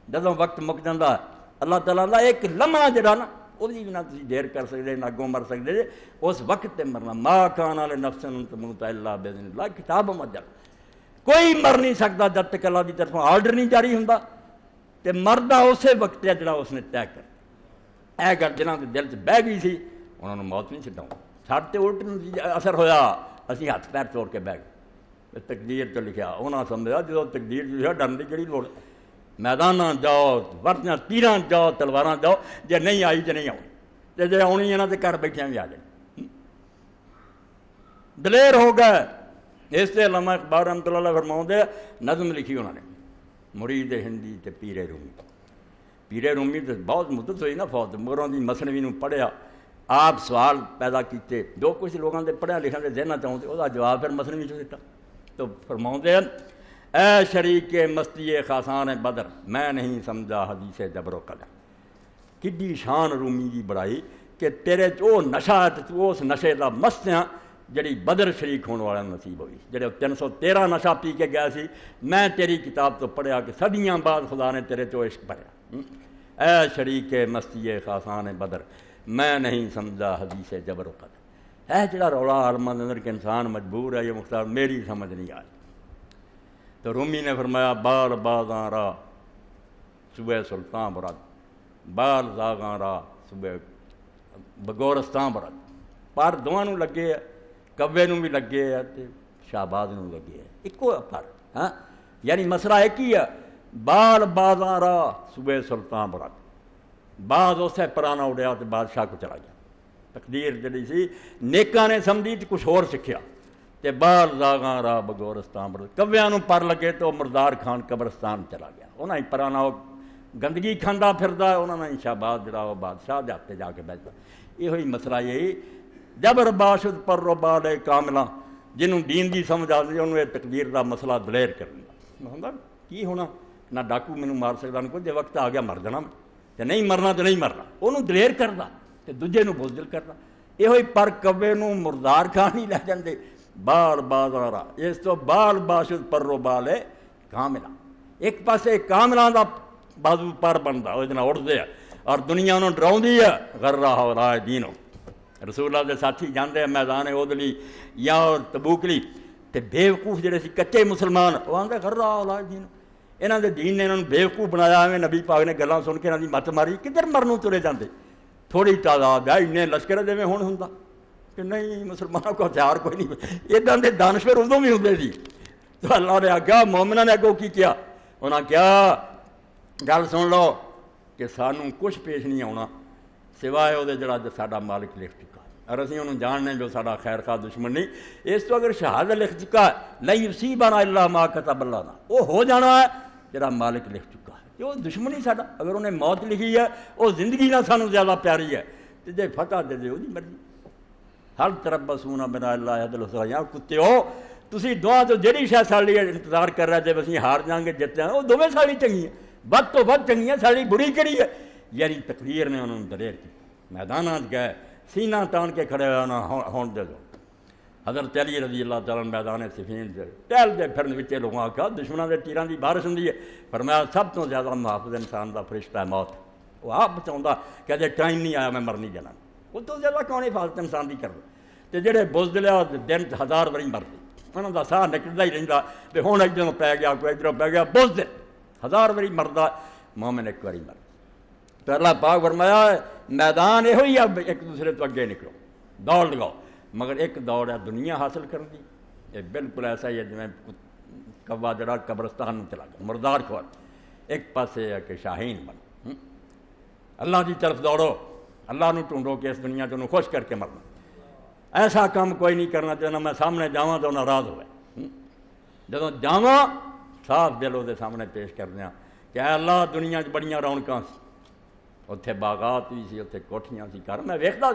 جدوں وقت مک جاتا ہے اللہ تعالیٰ دا ایک لمحہ جڑا نا وہ بھی نہ تسی دیر کر سکتے نہ اگوں مر سکتے جے، اس وقت تے مرنا۔ ما کان لنفس ان تموت الا باذن اللہ کتاب مؤجل، کوئی مر نہیں سکتا جب تک اللہ دی طرفوں آرڈر نہیں جاری ہوندا، تے مردا اسی وقت ہے جڑا اس نے طے کر۔ اے گل جنہاں دے دل چ بہ گئی سی انہاں نوں موت نہیں چھڈاؤں، ساڈے تے الٹ اثر ہویا، اسی ہاتھ پیر توڑ کے بہ گئے۔ تقدیر تو لکھیا انہاں سمجھا جدوں تقدیر لکھیا ڈرن دی کہڑی لوڑ، میداناں جاؤ، ورتیاں تیراں جاؤ، تلواراں جاؤ، جے نہیں آئی تے نہیں آؤں، تے جے آنی ہے نا تے گھر بیٹھیاں بھی آ جائیں۔ دلیر ہو گئے۔ اس سے علامہ اقبال رحمۃ اللہ علیہ فرماؤندے نظم لکھی انہوں نے مرید ہندی تے پیر رومی۔ پیر رومی تو بہت مدت ہوئی نا فوت، مگر دی مثنوی نوں پڑھیا، آپ سوال پیدا کیتے، جو کچھ لوگوں دے پڑھیا لکھن دے ذہن چاہتے وہ جواب پھر مثنوی چ دیتا۔ تو فرماؤندے اے شریک مستی خاصان بدر میں نہیں سمجھا حدیث جبر و قدر۔ کڈی شان رومی دی بڑائی کہ تیرے وہ نشہ اس نشے دا مستیاں جڑی بدر شریک ہونے والا نصیب ہوئی، جڑے 313 نشہ پی کے گیا سی، میں تیری کتاب تو پڑھیا کہ صدیاں بعد خدا نے تیرے چو عشق بھریا۔ اے شریک مستی خاصان بدر میں نہیں سمجھا حدیث جبر و قدر۔ اے جڑا رولا عالماں دے اندر کہ انسان مجبور ہے یہ مختار میری سمجھ نہیں آئی۔ تو رومی نے فرمایا بال بازاں راہ صبح سلطان برد، بال زاغاں راہ صبح بگورستان برد، پر دونوں نوں لگے ہے، کوے نوں بھی لگے ہے تے شہباز نوں لگے ہے، ایکو پر ہاں، یعنی مسئلہ ایک ہی ہے، بال بازاں راہ صبح سلطان برد، بعض اسے پرانا اڑیا تے بادشاہ کو چلا گیا۔ تقدیر جڑی سی نیکاں نے سمجھی تے کچھ اور سکھیا، تے بال زاغاں راہ بگورستان برد، کویاں نوں پر لگے تو مردار خان قبرستان چلا گیا۔ انہاں ہی پرانا گندگی کھاندا پھردا ہے، انہاں نے شہباز جڑا وہ بادشاہ دے ہاتھ جا کے بیٹھا۔ یہ ہوئی مسئلہ یہی جبر باشد پر و بال کاملاں، جنہوں دین دی سمجھ آتی انہوں یہ تقدیر دا مسئلہ دلیر کر دیا۔ ہوندا کی ہونا، نہ ڈاکو مینوں مار سکدا، نہ کوئی، جے وقت آ گیا مر جانا، تے نہیں مرنا تے نہیں مرنا، انہوں دلیر کردا تے دوجے نوں بزدل کردا۔ یہ ہوئی پر کوے نوں مردار خان ہی لے جاندے، بال بازارا اس تو بال باشد پر و بال کاملاں، ایک پاسے کاملاں دا بازو پر بندا وہ جنا اڑدے ہے اور دنیا انہوں ڈراؤندی ہے غرہ ہورائے دینوں۔ رسول اللہ دے ساتھی جاندے ہیں میدان اودلی یا تبوکلی تے بیوقوف جڑے سی کچے مسلمان وہ آندے غرہ ہورائے دینوں، انہاں دے دین نے انہوں نے بیوقوف بنایا ہے۔ نبی پاک نے گلاں سن کے انہاں دی مت ماری، کدھر مرنوں ترے جاندے، تھوڑی تعداد ہے، انہیں لشکر دے میں ہون ہوندا کہ نہیں مسلمانوں کو ہتھیار کوئی نہیں، ادھر دے دانشور ادوں بھی ہوندے سی۔ تو اللہ نے آخیا مومناں نے اگوں کی کیا، انہاں کیا گل سن لو کہ سانوں کچھ پیش نہیں آنا سوائے وہ جڑا ساڈا مالک لکھ چکا ہے، اور اسی انہوں جاننے جو ساڈا خیر خواہ دشمن نہیں، اس تو اگر شہادت لکھ چکا ہے لن یصیبنا الا ما کتب اللہ نا، وہ ہو جانا ہے جڑا مالک لکھ چکا ہے، کہ وہ دشمن ہی ساڈا، اگر انہیں موت لکھی ہے وہ زندگی نہ سانوں زیادہ پیاری ہے، تو جے فتح دے دے وہ مرضی۔ ہر تربصون بنا اللہ حد الحسنى، یا کتے ہو تسی دعا تو جہی شاید ساڑی انتظار کر رہے جب اسی ہار جائیں گے جت جائیں، وہ دونوں ساڑی چنگی ہیں، بد تو بد چنگی ہیں، ساڑی بری کری ہے، یعنی تقدیر نے انہوں نے دلیر کی۔ میدانات گئے سینہ تان کے کھڑے ہونا ہون دے دو۔ حضرت علی رضی اللہ تعالیٰ میدان صفین سے ٹہل دے پھرن وچے لوگوں آکھا دشمنوں دے تیراں دی بارش ہوندی ہے، فرمایا سب تو زیادہ محافظ انسان دا فرشتہ ہے موت، وہ آپ بچاؤندا کہ جے ٹائم نہیں آیا میں مرنی جانا، وہ تو زیادہ کون حفاظت انسان دی کردا، تے جڑے بزدل آ دن 1000 واری مرتے انہوں دا ساہ نکلدا ہی رہندا بھی ہن ادھروں پی گیا کوئی ادھروں پی گیا، بزدل 1000 واری مردا مومن ایک واری مردا۔ تو اللہ پاک فرمایا میدان یہ ہوئی اب ایک دوسرے تو اگے نکلو دوڑ لگاؤ، مگر ایک دوڑ ہے دنیا حاصل کرن دی، یہ بالکل ایسا ہی ہے جویں کوا جڑا قبرستان میں چلا گیا مردار خوار، ایک پاسے ہے کہ شاہین بن، اللہ دی طرف دوڑو، اللہ نو ٹونڈو کہ اس دنیا تو خوش کر کے مرنا، ایسا کام کوئی نہیں کرنا چاہنا میں سامنے جاواں تو ناراض ہوئے، جدوں جاواں صاف دل وہ سامنے پیش کر دیا کہ اے اللہ دنیا بڑیاں رونقاں سی، اتنے باغات بھی سی، اتنے کوٹھیاں سی، گھر میں ویکھدا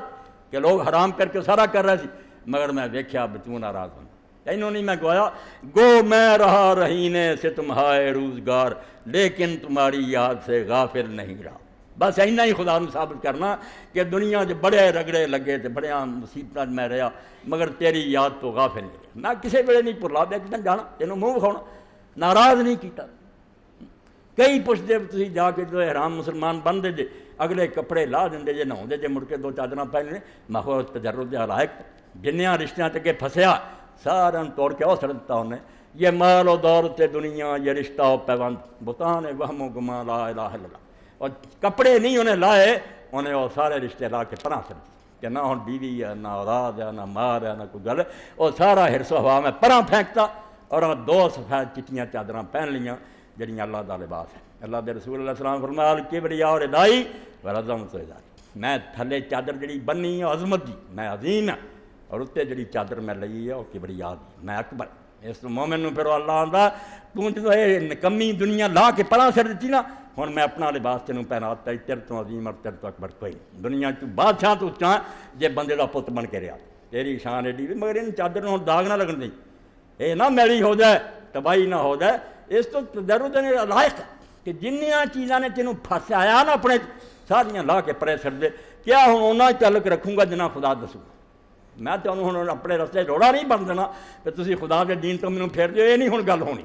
کہ لوگ حرام کر کے سارا کر رہے تھے، مگر میں دیکھا اب تو ناراض ہونا انہوں نہیں، میں گویا گو میں رہا رہینے سے تمہارے روزگار، لیکن تمہاری یاد سے غافل نہیں رہا۔ بس اینا ہی خدا نے ثابت کرنا کہ دنیا جو بڑے رگڑے لگے تھے، بڑے مصیبت میں رہا، مگر تیری یاد تو غافل نہیں رہا۔ میں کسی ویلے نہیں بھلا دیا کتنا جانا تینوں منہ وکھاؤنا، ناراض نہیں کیتا۔ کئی پوچھتے تھی جا کے جو حرام مسلمان بنتے جے، اگلے کپڑے لا دیں جے، نہاؤندے جے، مڑ کے دو چادر پہننے، ماحول تجرد حلائق جنیاں رشتیاں تک پھسیا سارا توڑ کے اور سڑتا انہیں۔ یہ مال و دولت دنیا، یہ رشتہ و پیوند، بتان وہم و گما لا الہ الا اللہ۔ اور کپڑے نہیں انہیں لائے، انہیں وہ سارے رشتے لا کے پناہ کر دی کہ نہ ہوں بیوی ہے، نہ اولاد ہے، نہ مال ہے، نہ کوئی گل ہے، اور سارا ہرس و ہوا میں پناہ پھینکتا، اور دو سفید چٹیاں چادراں پہن لیاں جڑیاں اللہ دا لباس ہے۔ اللہ دے رسول اللہ علیہ وسلم فرمایا کبریا اور ادائی ورزم تو ادائی، میں تھلے چادر جڑی بنی ہے عظمت دی، میں عظیم ہاں، اور اتنے جڑی چادر میں لئی ہے وہ کبریا دی، میں اکبر۔ اس مومن نو پھر اللہ آندا تو جدو یہ نکمی دنیا لا کے پڑا سر دیتی نا، ہن میں اپنا لباس تینوں پہناتا ہے، تیرے تو عظیم اور تیرے تو اکبر کوئی نہیں۔ دنیا چ بادشاہ تو اچا جے بندے دا پت بن کے رہا، تیری شان ایڈی، مگر ان چادر نوں داغ نہ لگن دیں، یہ نہ میلی ہو جائے، تباہی نہ ہو جائے۔ اس تو تجرد لائق کہ جنیاں چیزاں نے تینوں پھسایا نا اپنے ساریاں لا کے پرے سر دے، کیا ہوں اونا تعلق رکھوں گا جنا خدا دسوں گا۔ میں تو ہوں اپنے رستے روڑا نہیں بن دینا کہ تسی خدا کے دین تو مینوں پھیر دیو، یہ نہیں ہوں گل ہونی۔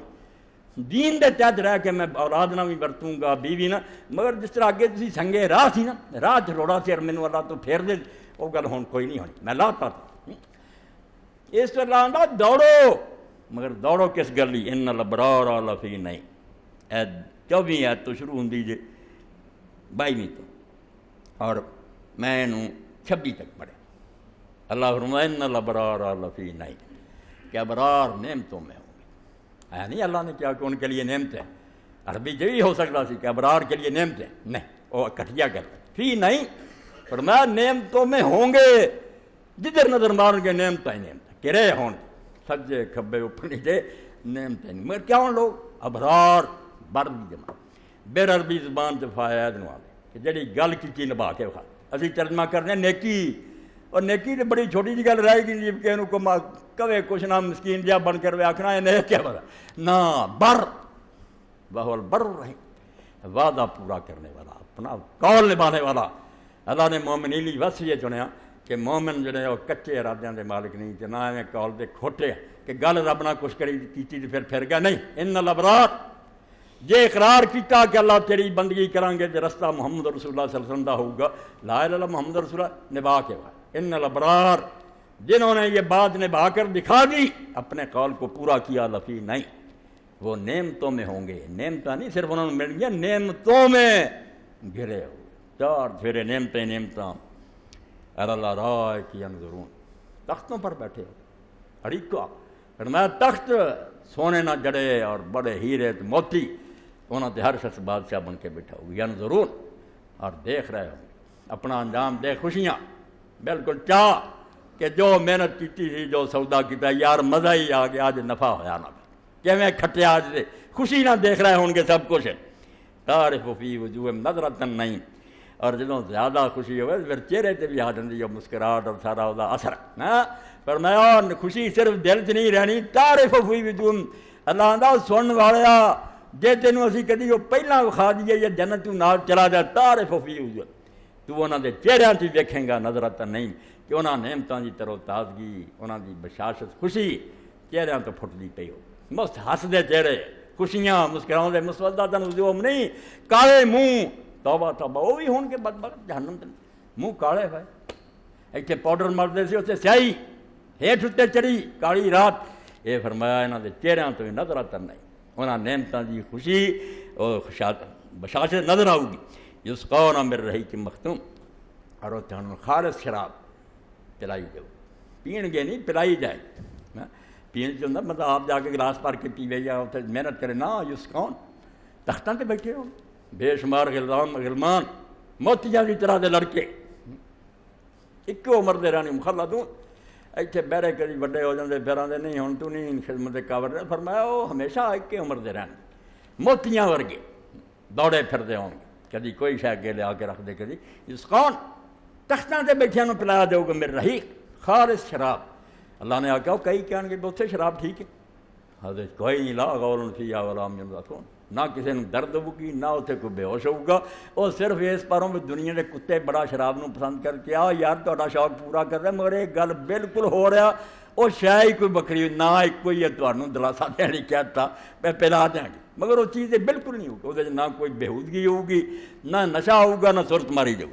دین دے تحت رہ کے میں اولاد نہ بھی برتوں گا، بیوی نہ، مگر جس طرح اگے تسی سنگے راہ سی نا، راہ چ روڑا سی اور مینوں اللہ تو پھیر دے، وہ گل ہوں کوئی نہیں ہونی، میں لاتا تھا۔ اس طرح آندا دوڑو، مگر دوڑو کس گلی، ان الابرار لفی نہیں، اے 24 آیت تو شروع ہوندی جے 22 تو، اور میں انہوں 26 تک پڑھے۔ اللہ فرمائے ان الابرار لفی نہیں، کہ ابرار نعمتوں میں ہوں گے۔ آیا نہیں اللہ نے کیا کہ ان کے لیے نعمت ہے، عربی جو ہی ہو سکتا سی کہ ابرار کے لیے نعمت ہے، نہیں، وہ کٹیا کرتا فی نہیں، فرمایا نعمتوں میں ہوں گے، جدھر نظر مارن گے نعمت ہی نعمت، کرے ہوں گے سجے کھبے اوپر نیچے نعمت نہیں، مگر کیا ہوں لوگ ابرار، بر دی جمع بیر عربی زبان سے فائد نوالے کہ جڑی گل کی نبھا کے کھا، اسی ترجمہ کرنے نیکی، اور نیکی تو بڑی چھوٹی جی گل رہے گی جی کہ انہوں کو کبھی کچھ نہ مسکین جہاں بن کر آکھنا ہے نیک کیا بڑا نہ بر بہول بر رہی، وعدہ پورا کرنے والا، اپنا قول نبھانے والا۔ اللہ نے مومن لی بس یہ چنیا کہ مومن جڑے وہ کچے ارادیاں دے مالک نہیں، کہ نہ ایویں قول دے کھوٹے کہ گل رب نہ کچھ کری کیتی تو پھر گیا نہیں۔ ان الابرار جے اقرار کیتا کہ اللہ تیری بندگی کریں گے، جو رستہ محمد رسول اللہ صلی اللہ علیہ وسلم دا ہوگا، لا الہ الا اللہ محمد رسول اللہ نبھا کے بعد، ان الابرار جنہوں نے یہ بات نبھا کر دکھا دی، اپنے قول کو پورا کیا، لفی نہیں، وہ نعمتوں میں ہوں گے۔ نعمتیں نہیں صرف انہوں نے مل گیا، نعمتوں میں گھرے ہوئے، چار پھیرے نعمتیں نعمتاں، اللہ رائے کی انظرون، تختوں پر بیٹھے ہو اڑیکا، فرمایا تخت سونے نہ جڑے اور بڑے ہیرے موتی، انہوں نے ہر شخص بادشاہ بن کے بیٹھا ہوگی، ضرور، اور دیکھ رہے ہوں گے اپنا انجام دے خوشیاں، بالکل چاہ کہ جو محنت کی تھی، جو سودا کیتا یار مزہ ہی آ گیا، آج نفع ہویا نہ کہ میں کھٹیا آج دے خوشی نہ دیکھ رہے ہوں گے سب کچھ، تعرف فی وجوہہم نظرۃ النعیم، اور جدوں زیادہ خوشی ہوئے پھر چہرے تے بھی آ جاندی ہے مسکراہٹ اور سارا وہ اثر، فرمایا خوشی صرف دل چ نہیں رہنی، تعرف فی وجوہہم، اللہ آندا سن والیا جے تینوں اسی کدی وہ پہلاں وکھا دیے یا جنت تو نال چلا جائے، تعرف فی وجوہہم، تو انہاں دے چہریاں تے ویکھیں گا نظرۃ النعیم، کہ انہاں نعمتاں دی تر و تازگی، انہاں دی بشاشت خوشی چہریاں تو پھٹدی پئی ہو، مست ہسدے چہرے، خوشیاں مسکراؤندے، مسودۃ وجوہہم نہیں، کالے منہ، توبہ توبہ، وہ بھی ہون کے بدبخت جہنم دے منہ کالے ہوئے، ایتھے پاؤڈر مردے سی اتنے سیاہی، ہیٹھ اتنے چڑھی کالی رات، یہ فرمایا انہاں دے چہریاں تو نظرۃ النعیم، انہاں نعمتاں دی خوشی اور بشاشت نظر آؤ گی، یسقون من رحیق مختوم، اور انہوں خالص شراب پلائی جاؤ، پین گے نہیں پلائی جائے گی، پین جو مطلب آپ جا کے گلاس بھر کے پیوے یا اتنے محنت کرے نہ، یسقون تختاں تے بیٹھے ہو بے شمار غلمان موتیاں کی طرح دے لڑکے، ایک عمر دے رہنے مخلدون، ایتھے بہرے کدی وڈے ہو جاندے پھر آندے نہیں ہن تو نہیں خدمت قابل، فرمایا وہ ہمیشہ ایک عمر دے رہنے موتیاں ورگے دوڑے پھردے ہوں گے، کدی کوئی شے اگے لے آ کے رکھ دے، کدی یسقون تختاں تے بیٹھیاں نوں پلا دیو گے میرے رحیق خالص شراب. اللہ نے آکھیا کئی کہن گے اتنے شراب ٹھیک ہے. حضرت کوئی نہیں لا غول فیہا ولا هم ينظرون. نہ کسی نے درد ہوگی نہ اتنے کوئی بے ہوش ہوگا. وہ صرف اس پاروں میں دنیا کے کتے بڑا شراب نو پسند کر کے یار تہاڈا شوق پورا کر رہا مگر ایک گل بالکل ہو رہا وہ شاید ہی کوئی بکری نہ ایک کوئی ہے تمہیں دلاسا دینے کہتا میں پلا دیں گے مگر وہ چیزیں بالکل نہیں ہوگی. وہ نہ کوئی بےہودگی ہوگی نہ نشہ ہوگا نہ صورت ماری جاؤ.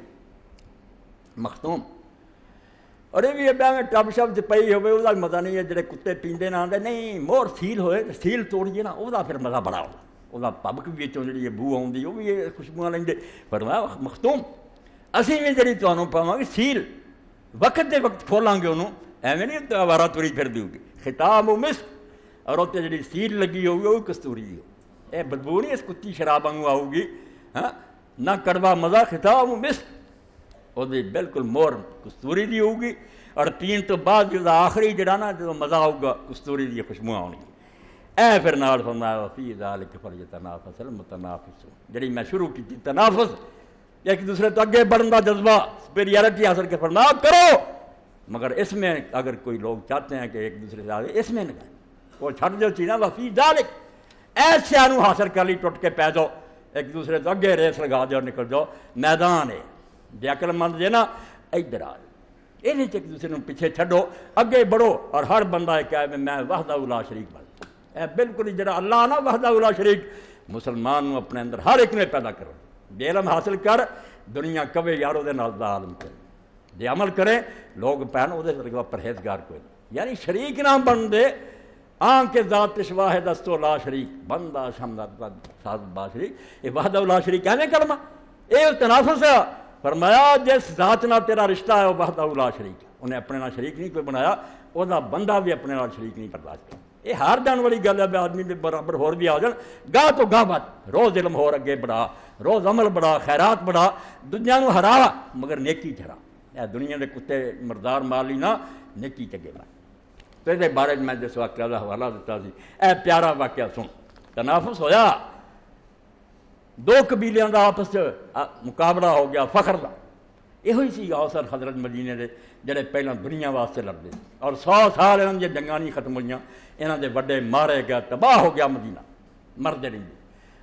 مختوم اور یہ بھی ابھی میں ٹب شب چ پئی ہوئے وہ مزہ نہیں ہے. جڑے کتے پیندے نہ آتے نہیں مور سیل ہوئے سیل توڑیے نا وہ پھر مزہ بڑا ہوگا. وہ پبک بھی جی بو آتی وہ بھی خوشبو لیں پر میں مختوم اسی بھی جی تمہوں پاواں گے سیل وقت دے وقت کھولاں گے انہوں ایویں نہیں آوارہ توری پھر دیو گی. خطاب و مسک اور اتنے جی سیل لگی ہوگی وہ کستوری دی ہو. یہ بدبو نہیں اس کتی شراب وانگوں آؤ گی ہاں نہ کڑوا مزہ. خطاب و مسک وہ بالکل مور کستوری دی ہوگی اور پین تو بعد جو آخری جڑا نا جو مزہ آؤگا کستوری دی خوشبو آؤ گی. اے پھر نال فرمایا فی ذالک فلیتنافس المتنافسون. جڑی میں شروع کی تھی تنافس ایک دوسرے تو اگے بڑھنے کا جذبہ سپیریارٹی حاصل کے فرمایا کرو مگر اس میں اگر کوئی لوگ چاہتے ہیں کہ ایک دوسرے سے آگے اس میں نہ کریں وہ چھٹ جو چیزیں وفی ذالک ایسے آنو حاصل کر لی ٹوٹ کے پی جاؤ ایک دوسرے تو اگے ریس لگا دو نکل جاؤ. میدان ہے جی عقل مند جے نا ادھر آ یہ ایک دوسرے کو پیچھے چھڈو اگے بڑھو اور ہر بندہ کہے میں وحدہ لا شریک بن. اے بالکل ہی جڑا اللہ نا وحدہ لا شریک مسلمان اپنے اندر ہر ایک نے پیدا کرو. بے علم حاصل کر دنیا کبے یار وہ عالم کرے جی عمل کرے لوگ پہن وہ پرہیزگار کوئی نہیں. یعنی شریک نہ بن دے آن کے ذات شواہ دستو لا شریک بندہ شمد ساز با شریک یہ وحدہ لا شریک کہنے کلمہ یہ تنافس ہے. فرمایا جس ذات نہ تیرا رشتہ ہے وہ وحدہ لا شریک انہیں اپنے نال شریک نہیں کوئی بنایا وہ بندہ بھی اپنے نال شریک نہیں برداشت کر. یہ ہار جان والی گل ہے آدمی کے برابر ہور بھی آ جان گاہ تو گاہ بات روز علم ہور اگے بڑھا روز عمل بڑھا خیرات بڑھا دنیا نو ہرا مگر نیکی چڑھا. اے دنیا کے کتے مردار مالی نہ نیکی چگے بڑھ. تو یہ بارے میں جس واقعہ کا حوالہ دیتا سی اے پیارا واقعہ سن. تنافس ہویا دو قبیلیاں دا آپس مقابلہ ہو گیا فخر دا. یہ سی اوسر حضرت مدینے دے جڑے پہلے دنیا واسطے لڑتے اور 100 سال انہوں نے جنگاں نہیں ختم ہوئی انہوں دے بڑے مارے گیا تباہ ہو گیا مدینہ مرد نہیں.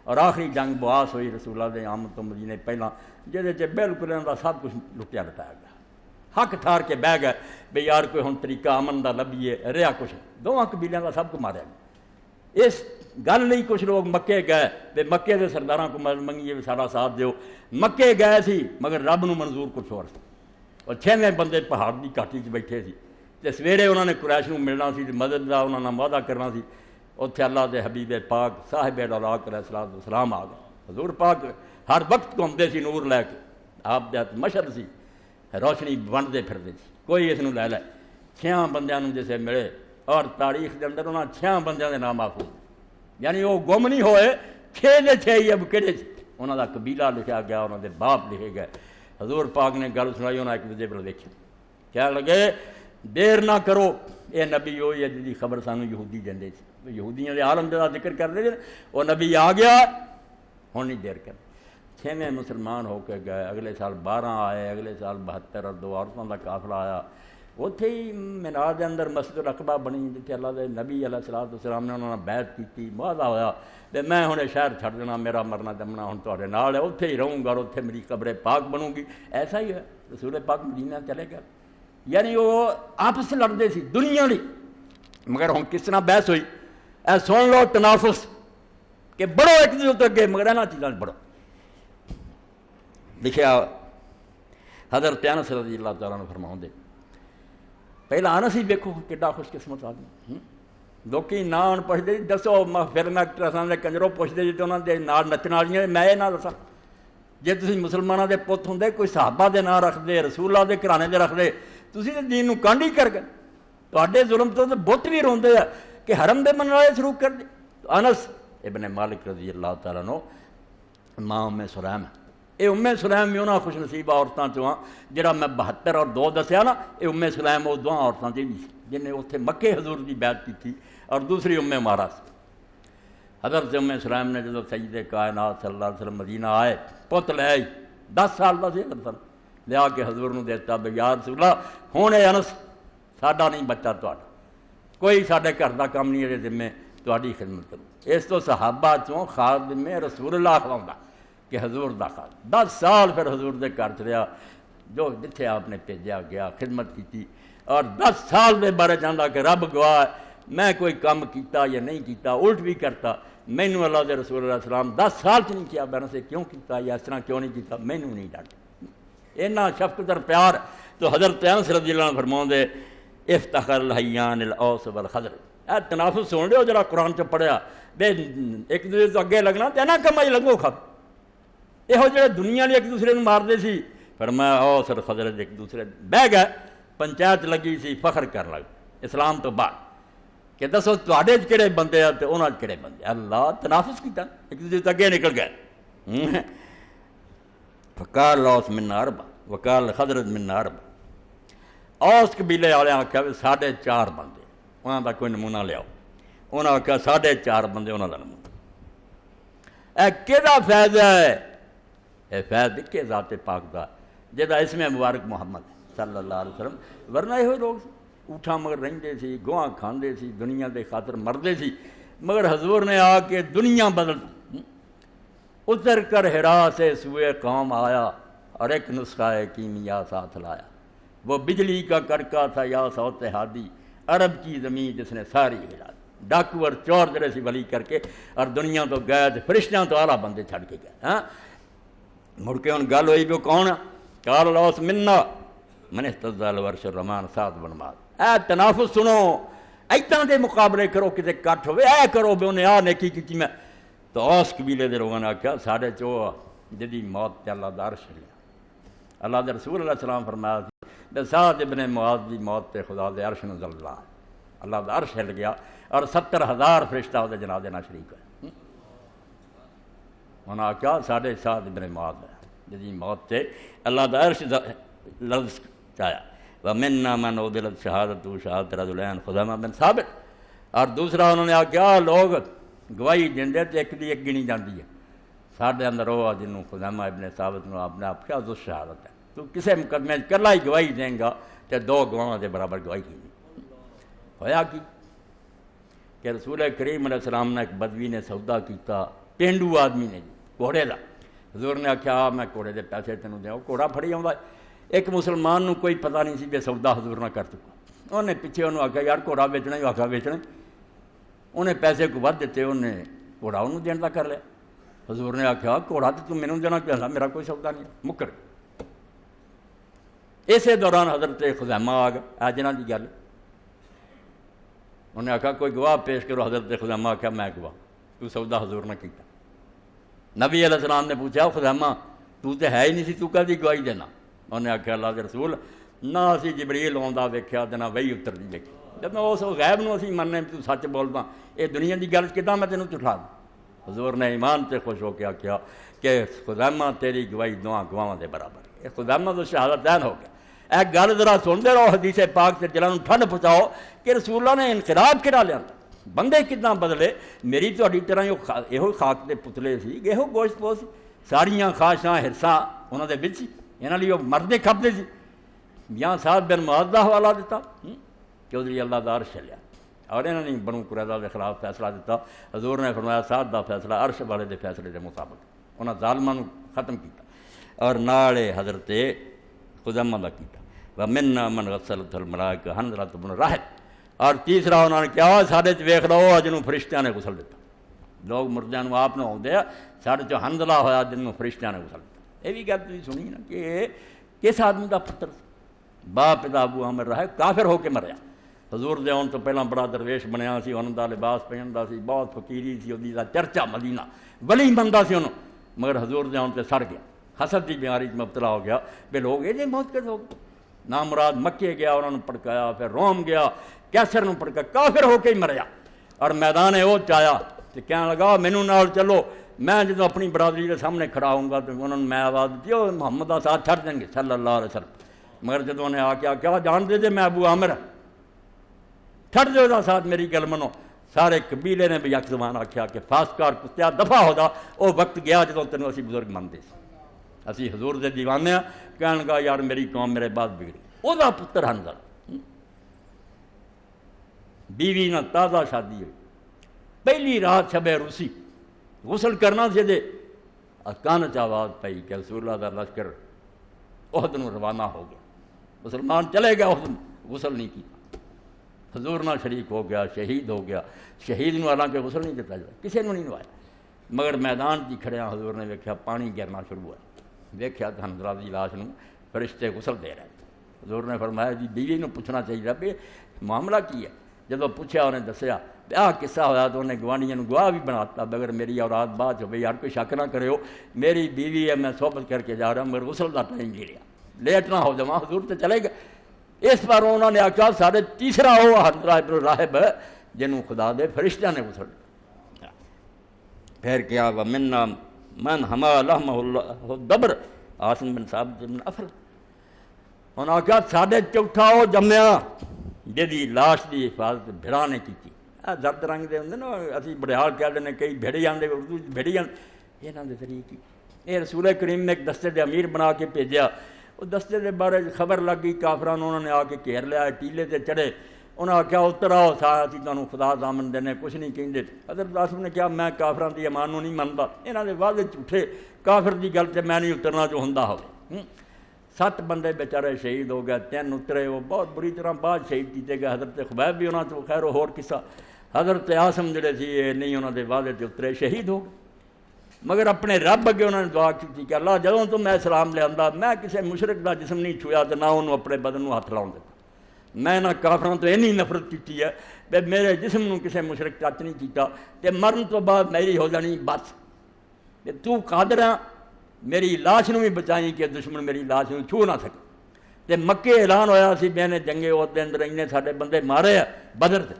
اور آخری جنگ بواس ہوئی رسول اللہ دے آمد تو مدینے پہلا جہد بالکل انہوں کا سب کچھ لٹیا لٹایا گیا. حق تھار کے بہ گئے بے یار کوئی ہن طریقہ امن دا لبھیے رہا کچھ دونوں قبیلیاں کا سب کو ماریا گیا. اس گل نہیں کچھ لوگ مکے گئے بے مکے دے سرداراں کو منگیے بھی سارا ساتھ دیو. مکے گئے سی مگر رب نو منظور کچھ اور سی اور 6ویں بندے پہاڑ کی گھاٹی چ بیٹھے سی تے سویرے انہوں نے قریش نو ملنا سی مدد دا انہوں نے وعدہ کرنا سی. اتنے اللہ دے حبیب پاک صاحب علیہ السلام آ گئے. حضور پاک ہر وقت گھومتے سی نور لے کے آپ دے مشر سی روشنی بنتے پھرتے سی کوئی اس لے لے. 6 بندیاں جسے ملے اور تاریخ کے اندر انہوں نے 6 بندیاں دے نام محفوظ یعنی وہ گم نہیں ہوئے 6 دے 6 ہی اب کہڑے انہوں کا قبیلہ لکھا گیا انہوں دے باپ لکھے گئے. حضور پاک نے گل سنائی انہوں نے ایک دوسرے پر دیکھی کیا لگے دیر نہ کرو یہ نبی ہوئی ہے جی خبر سانو یہودی دے سی یہودیاں دے عالم کا ذکر کر رہے تھے وہ نبی آ گیا ہوں نہیں دیر کر. 6ویں مسلمان ہو کے گئے. اگلے سال 12 آئے اگلے سال 72 اور 2 عورتوں کا قافلہ آیا. اتنے ہی مینار دے اندر مسجد العقبہ بنی جتنے اللہ دے نبی علیہ السلام نے انہوں نے بیعت کی معاہدہ ہویا کہ میں ہوں شہر چھڑ دینا میرا مرنا جمنا ہوں تھوڑے نال ہے اتنے ہی رہوں گا اور اتنے میری قبر پاک بنوں گی. ایسا ہی ہے رسول پاک مدینہ چلے گئے. یعنی وہ آپس لڑتے سی دنیا لی مگر ہوں کس طرح بحث ہوئی اے سن لو تنافس کہ بڑھو ایک دوسرے تو اگے مگر یہاں چیزوں بڑھو. لکھیا حضرت انس رضی اللہ تعالیٰ نے فرماؤں دے پہلا انس ہی دیکھو کڈا خوش قسمت آدمی. لوگ نہ پوچھتے دسو فلم ایکٹر کنجروں پوچھتے جی تو انہوں نے نال نچن والی میں یہ نہ دسا جی تھی مسلمانوں کے پت ہوں کوئی صحابہ دے نام رکھتے رسول اللہ کے گھرانے دے رکھتے تھی تو دین کانڈ ہی کر گئے. تے ظلم تو بت بھی روندے ہیں کہ حرم دے من والے شروع کر دے. انس ابن مالک رضی اللہ تعالیٰ نو ماں ام سلیم یہ ام سلیم بھی انہوں خوش نصیب عورتوں چوں جہاں میں 72 اور 2 دسیا نا یہ ام سلیم وہ 2 عورتوں سے بھی جن نے اتنے مکے حضور کی بیعت کی تھی اور دوسری ام مارا سی. حضرت ام سلیم نے جب سید کائنات صلی اللہ علیہ وسلم مدینہ آئے پت لے 10 سال کا سی حضرت لیا کے حضور نے دیتا بھی یا رسول اللہ ہوں یہ انس ساڈا نہیں بچہ تہاڈا، کوئی ساڈے گھر کا کام نہیں یہ ذمے تہاڈی خدمت کروں۔ اس تو صحابہ چوں خادم رسول اللہ کھلاوندا کہ حضور دا خادم 10 سال پھر حضور دے گھر چ رہا، جو جتھے آپ نے بھیجا گیا خدمت کی، اور 10 سال دے بارے چاہتا کہ رب گواہ میں کوئی کام کیتا یا نہیں کیتا، الٹ بھی کرتا، مینوں اللہ دے رسول اللہ علیہ السلام 10 سال چ نہیں کیا میں سے کیوں کیتا یا اس طرح کیوں نہیں کیتا، مینوں نہیں ڈانٹا۔ اینا شفقت اور پیار تو حضرت انس رضی اللہ عنہ فرماؤندے افتخر الحیان الاوس والخضر، اے تنافس سن لو جڑا قرآن چ پڑھیا بے ایک دوسرے تو اگے لگنا تے نہ کمائی لگو کھا، یہو جڑے دنیا نے ایک دوسرے کو ماردے سی، فرمایا اوس اور خضر ایک دوسرے بہ گئے، پنچایت لگی سی، فخر کر لگ اسلام تو بعد کہ دسو تواڈے کہڑے بندے آ تے انہاں کہڑے بندے، اللہ تنافس کیتا، ایک دوسرے تو اگے نکل گئے۔ فقال اوس منا اربع وقال خضر منا اربع، اوس قبیلے والے آخیا بھی 4.5 بندے، انہاں دا کوئی نمونہ لیاؤ، انہاں آخیا 4.5 بندے انہاں دا نمونہ۔ اے کہڑا فیض ہے؟ اے فیض کہ ذات پاک دا جہدا اسم مبارک محمد صلی اللہ علیہ وسلم، ورنہ یہ لوگ اٹھا مگر رہندے سی، گواں کھاندے سی، دنیا دے خاطر مردے سی، مگر حضور نے آ کے دنیا بدل، اتر کر ہرا سے سوئے قوم آیا اور ایک نسخہ کیمیا ساتھ لایا، وہ بجلی کا کڑکا تھا یا صوت ہادی، عرب کی زمین جس نے ساری ہلا دی، ڈاکو اور چور جڑے سی ولی کر کے اور دنیا تو گئے تے فرشتیاں تو اعلیٰ بندے چھڑ کے گئے۔ ہاں مڑ کے ان گل ہوئی بھی کون؟ قال الاوس منا من اهتز الورش الرحمان سعد بن معاذ۔ اے تنافس سنو، ایتاں دے مقابلے کرو، کتے کٹ ہوئے اے کرو بھی انہیں آ نیکی کی میں، تو اوس قبیلے دے لوگوں نے آخیا ساڈے چو جدی موت تے اللہ دا عرش ہلیا، اللہ دے رسول علیہ السلام فرمایا کہ سعد ابن معاذ دی موت تے خدا دے عرش نو زلزلہ، اللہ دا عرش ہل گیا اور 70,000 فرشتہ وہ جنازے نہ شریک ہوئے۔ انہاں آخیا ساڈے سعد ابن معاذ ہے جدی موت تے اللہ دا عرش لفظ چایا، ومنا من عدلت شہادت شہادت رجلین خزیمہ بن ثابت، اور دوسرا انہوں نے آخیا لوگ گواہی دیندے تے ایک دی ایک گنی جاندی ہے، ساڈے اندر وہ جنوں خزیمہ ابن ثابت نو آپ نے آپ کیا ذو شہادت ہے، تو کسے مقدمے کلا ہی گواہی دیں گا تے 2 گواہاں دے برابر گواہی کی ہویا کی کہ رسول کریم علیہ السلام نے ایک بدوی نے سودا کیتا، پینڈو آدمی نے گھوڑے دا، حضور نے آخیا میں گھوڑے دے پیسے تینوں دیاں، گھوڑا پھڑی آਉਂدا ہے، ایک مسلمان نو کوئی پتہ نہیں سی بے سودا حضور نہ کر چکا، انہیں پیچھے انہوں آخیا یار گھوڑا بیچنا ہی، آخیا بیچنا، انہیں پیسے کو ود دیتے، انہیں گھوڑا انہوں دین دا کر لیا، حضور نے آخیا گھوڑا تو تم مینوں دینا کیا، میرا کوئی سودا نہیں، مکر۔ اسی دوران حضرت خزیمہ آ گیا، جنہاں دی گل انہیں آخیا کوئی گواہ پیش کرو، حضرت خزیمہ آخیا میں گواہ، تو سودا حضور نہ کیتا۔ نبی علیہ السلام نے پوچھا خزیمہ تو تے ہے ہی نہیں سی، تو کدی گواہی دینا؟ انہیں آخیا اللہ کے رسول نہ اسی جبریل آਉਂਦਾ ویکھیا تے نہ وحی اترਦੀ ویکھی، جب اس غیب نو اسی مننے تو سچ بولدا، یہ دنیا دی گل کداں میں تینوں جھٹلا دوں؟ حضور نے ایمان تے خوش ہو کے آخیا کہ خزیمہ تیری گواہی 2 گواہاں دے برابر، یہ خزیمہ تو شہادت دین ہو گیا۔ اے گل ذرا سنتے رہو حدیث پاک سے دلاں نوں ٹھنڈ پہنچاؤ کہ رسول اللہ نے انقلاب کہڑا لیا، بندے کتنا بدلے، میری تہاڈی طرح یہو خاک دے پتلے سی، یہو گوشت پوش، ساریاں خواہشاں ہرساں انہاں دے وچ، انہاں لیے مردے کھپدے سی۔ یہاں سعد بن معاذ دا حوالہ دیتا کہ اس لیے اللہ دا عرش ہلیا، اور انہوں نے بنو قریظہ کے خلاف فیصلہ دیتا، حضور نے فرمایا سعد دا فیصلہ عرش والے دے فیصلے دے مطابق، انہاں ظالماں نوں ختم کیتا، اور نالے حضرت خزیمہ دا کیتا، ومنا من غسلت الملائکہ حنظلہ بن راحل، اور تیسرا انہوں نے کیا ساڈے چ ویکھ لو جنوں فرشتیاں نے غسل دیتا، لوگ مردیاں نوں آپ نوں آؤندے آ، ساڈے چ حنظلہ ہویا جنوں فرشتیاں نے غسل دیتا۔ یہ بھی گل تسی سنی نا کہ کس آدمی دا پتر باپ دا ابو عامر رہا کافر ہو کے مریا، حضور دے آن تو پہلاں بڑا درویش بنیا سی، انہاں دا لباس پہندا سی، بہت فقیری سی، اودی دا چرچا مدینہ، ولی بندہ سی انہوں، مگر حضور دے آن تے سڑ گیا، حسد دی بیماری مبتلا ہو گیا، بے لوگ یہ موت کر ہو گئے، نامراد مکے گیا انہوں نے پڑکایا، پھر روم گیا کیسر نوں پڑکا، کافر ہو کے ہی مریا، اور میدان اوج آیا تو کہنے لگا مینوں نال چلو، میں جدوں اپنی برادری کے سامنے کھڑا ہوں گا تو انہوں نے میں آواز دی محمد کا ساتھ چھڑ دیں گے صلی اللہ علیہ وسلم، مگر جدوں انہیں آ کے کیا جان دے میں ابو عامر چھڑ دے دا ساتھ میری گل منو، سارے قبیلے نے بھی یک زبان آخیا کہ فاسکار کتیا دفع ہوتا، وہ وقت گیا جدوں تینوں اسی بزرگ منتے سی، اسی حضور دے دیوانے ہاں. کہن لگا یار میری قوم میرے بعد بگڑی. وہ دا پتر حنظلہ, بیوی نہ تازہ شادی ہوئی, پہلی رات شب روسی, غسل کرنا سی دے کان چ آواز پئی کہ رسول اللہ دا لشکر احد نو روانہ ہو گیا. مسلمان چلے گیا, احد غسل نہیں کیا, حضور نہ شریک ہو گیا, شہید ہو گیا. شہید نو حالانکہ غسل نہیں دیتا جائے, کسی نو نہیں نوایا, مگر میدان کی کھڑیا حضور نے ویکھیا پانی گرنا شروع ہوا. ویکھیا تو حنظلہ دی لاش نو فرشتے غسل دے رہے. حضور نے فرمایا جی بیوی نو پوچھنا چاہیے بھی معاملہ کی ہے. جب پوچھا انہیں دسیا آ قصہ ہوا تو انہیں گوانڈیاں گواہ بھی بناتا بغیر میری اولاد بات ہو یار کوئی شک نہ کرے ہو, میری بیوی ہے, میں صحبت کر کے جا رہا ہوں, مگر غسل کا ٹائم گریا, لیٹ نہ ہو جاواں, حضور تو چلے گا. اس بار انہوں نے آخیا سارے تیسرا وہ حنظلہ ابن راہب جنہوں خدا دے فرشتہ نے غسل. پھر کیا ومنا من حما لحمہ اللہ دبر عاصم بن ثابت بن افل. انہوں نے آخیا ساڑھے چوتھا وہ جمیا جی لاش کی حفاظت بھڑا نے کی. زرد رنگ دے ہوں نا, اسی بڑیال کہہ دینے کئی بھیڑی آتے, اردو بھیڑی آتے, یہاں کے ذریعے کی. یہ رسول کریم نے ایک دستے دے امیر بنا کے بھیجا. وہ دستے دے بارے خبر لگ گئی کافران, انہوں نے آ کے گھیر لیا, ٹیلے تے چڑھے. انہوں نے آخیا اتر آؤ اسی تمہیں خدا ضامن دینے, کچھ نہیں کہیں. حضرت عاصم نے کہا میں کافران دی امان نہیں منتا, یہاں دے واضح جھوٹے کافر دی گل تے میں نہیں اترنا جو ہوندا ہوے. 7 بندے بیچارے شہید ہو گئے, 3 اترے, وہ بہت بری طرح بعد شہید کیتے گئے. حضرت خبیب بھی انہوں نے خیر ہور قصہ. حضرت عاصم جڑے سی یہ نہیں انہوں نے واضح تے اترے, شہید ہو گئے. مگر اپنے رب اگے انہوں نے دعا کی کہ اللہ جدوں تو میں اسلام لے آندا میں کسی مشرک دا جسم نہیں چھویا تے نہ انہوں اپنے بدن نو ہاتھ لاؤن دیتا. میں نہ کافراں تو اینی نفرت کی ہے کہ میرے جسم نو کسی مشرک ٹچ نہیں کیتا تے مرن تو بعد میری ہو جانی بس. کہ تو قادر ہے میری لاش نو بھی بچائیں کہ دشمن میری لاش نو چھو نہ سکے. تے مکے اعلان ہویا سی میں نے جنگے عہد دے اندر انہیں سارے بندے مارے ہیں بدر تے.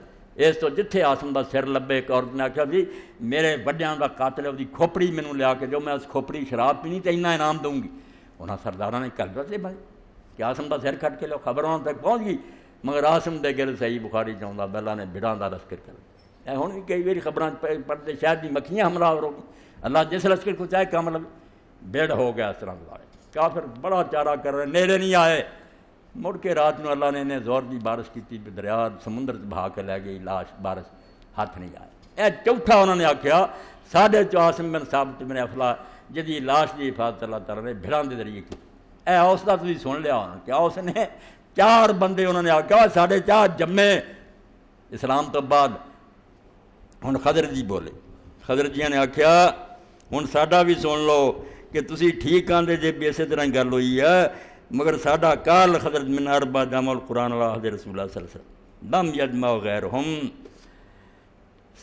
اس تو جتھے عاصم دا سر لبے ایک عورت نے آخیا بھی میرے وڈیاں دا قاتل ہے, وہ کھوپڑی مینوں لیا کے جو میں اس کھوپڑی شراب پینی تے اتنا انعام دوں گی. انہاں سرداراں نے کر دے بھائی کہ عاصم دا سر کٹ کے لو, خبر انہوں تک پہنچ گئی. مگر عاصم دے گرد صحیح بخاری چاہتا بیلا نے بھڑاں دا لشکر کر. ہن بھی کئی باری خبراں پڑھتے شاید دی مکھیاں حملہ ہو گئی. اللہ جس لشکر کو چاہے کام لگے بھیڑ ہو گیا. اس طرح گزارے کافر بڑا چارہ کر رہے, نیڑے نہیں آئے. مڑ کے رات نو اللہ نے انہیں زور دی بارش کی, دریا سمندر بہا کے لے گئی لاش, بارش ہاتھ نہیں آئے. اے چوتھا انہوں نے آخیا ساڑھے عاصم بن ثابت بن افلا جدی لاش کی حفاظت اللہ تعالیٰ نے بھڑاں دے ذریعے کی. اے اس کا تھی سن لیا ہونا کیا اس نے 4 بندے انہوں نے آخیا 4.5 جمے اسلام تو بعد. ہن خضر جی بولے, خضر جی نے آخیا ہن ساڈا بھی سن لو کہ تسی ٹھیک آندے جے بھی اسی طرح گل ہوئی ہے, مگر ساڈا کال خضر من اربع جمع القرآن واحد رسول اللہ صلی اللہ علیہ وسلم لم یجمع غیرہم.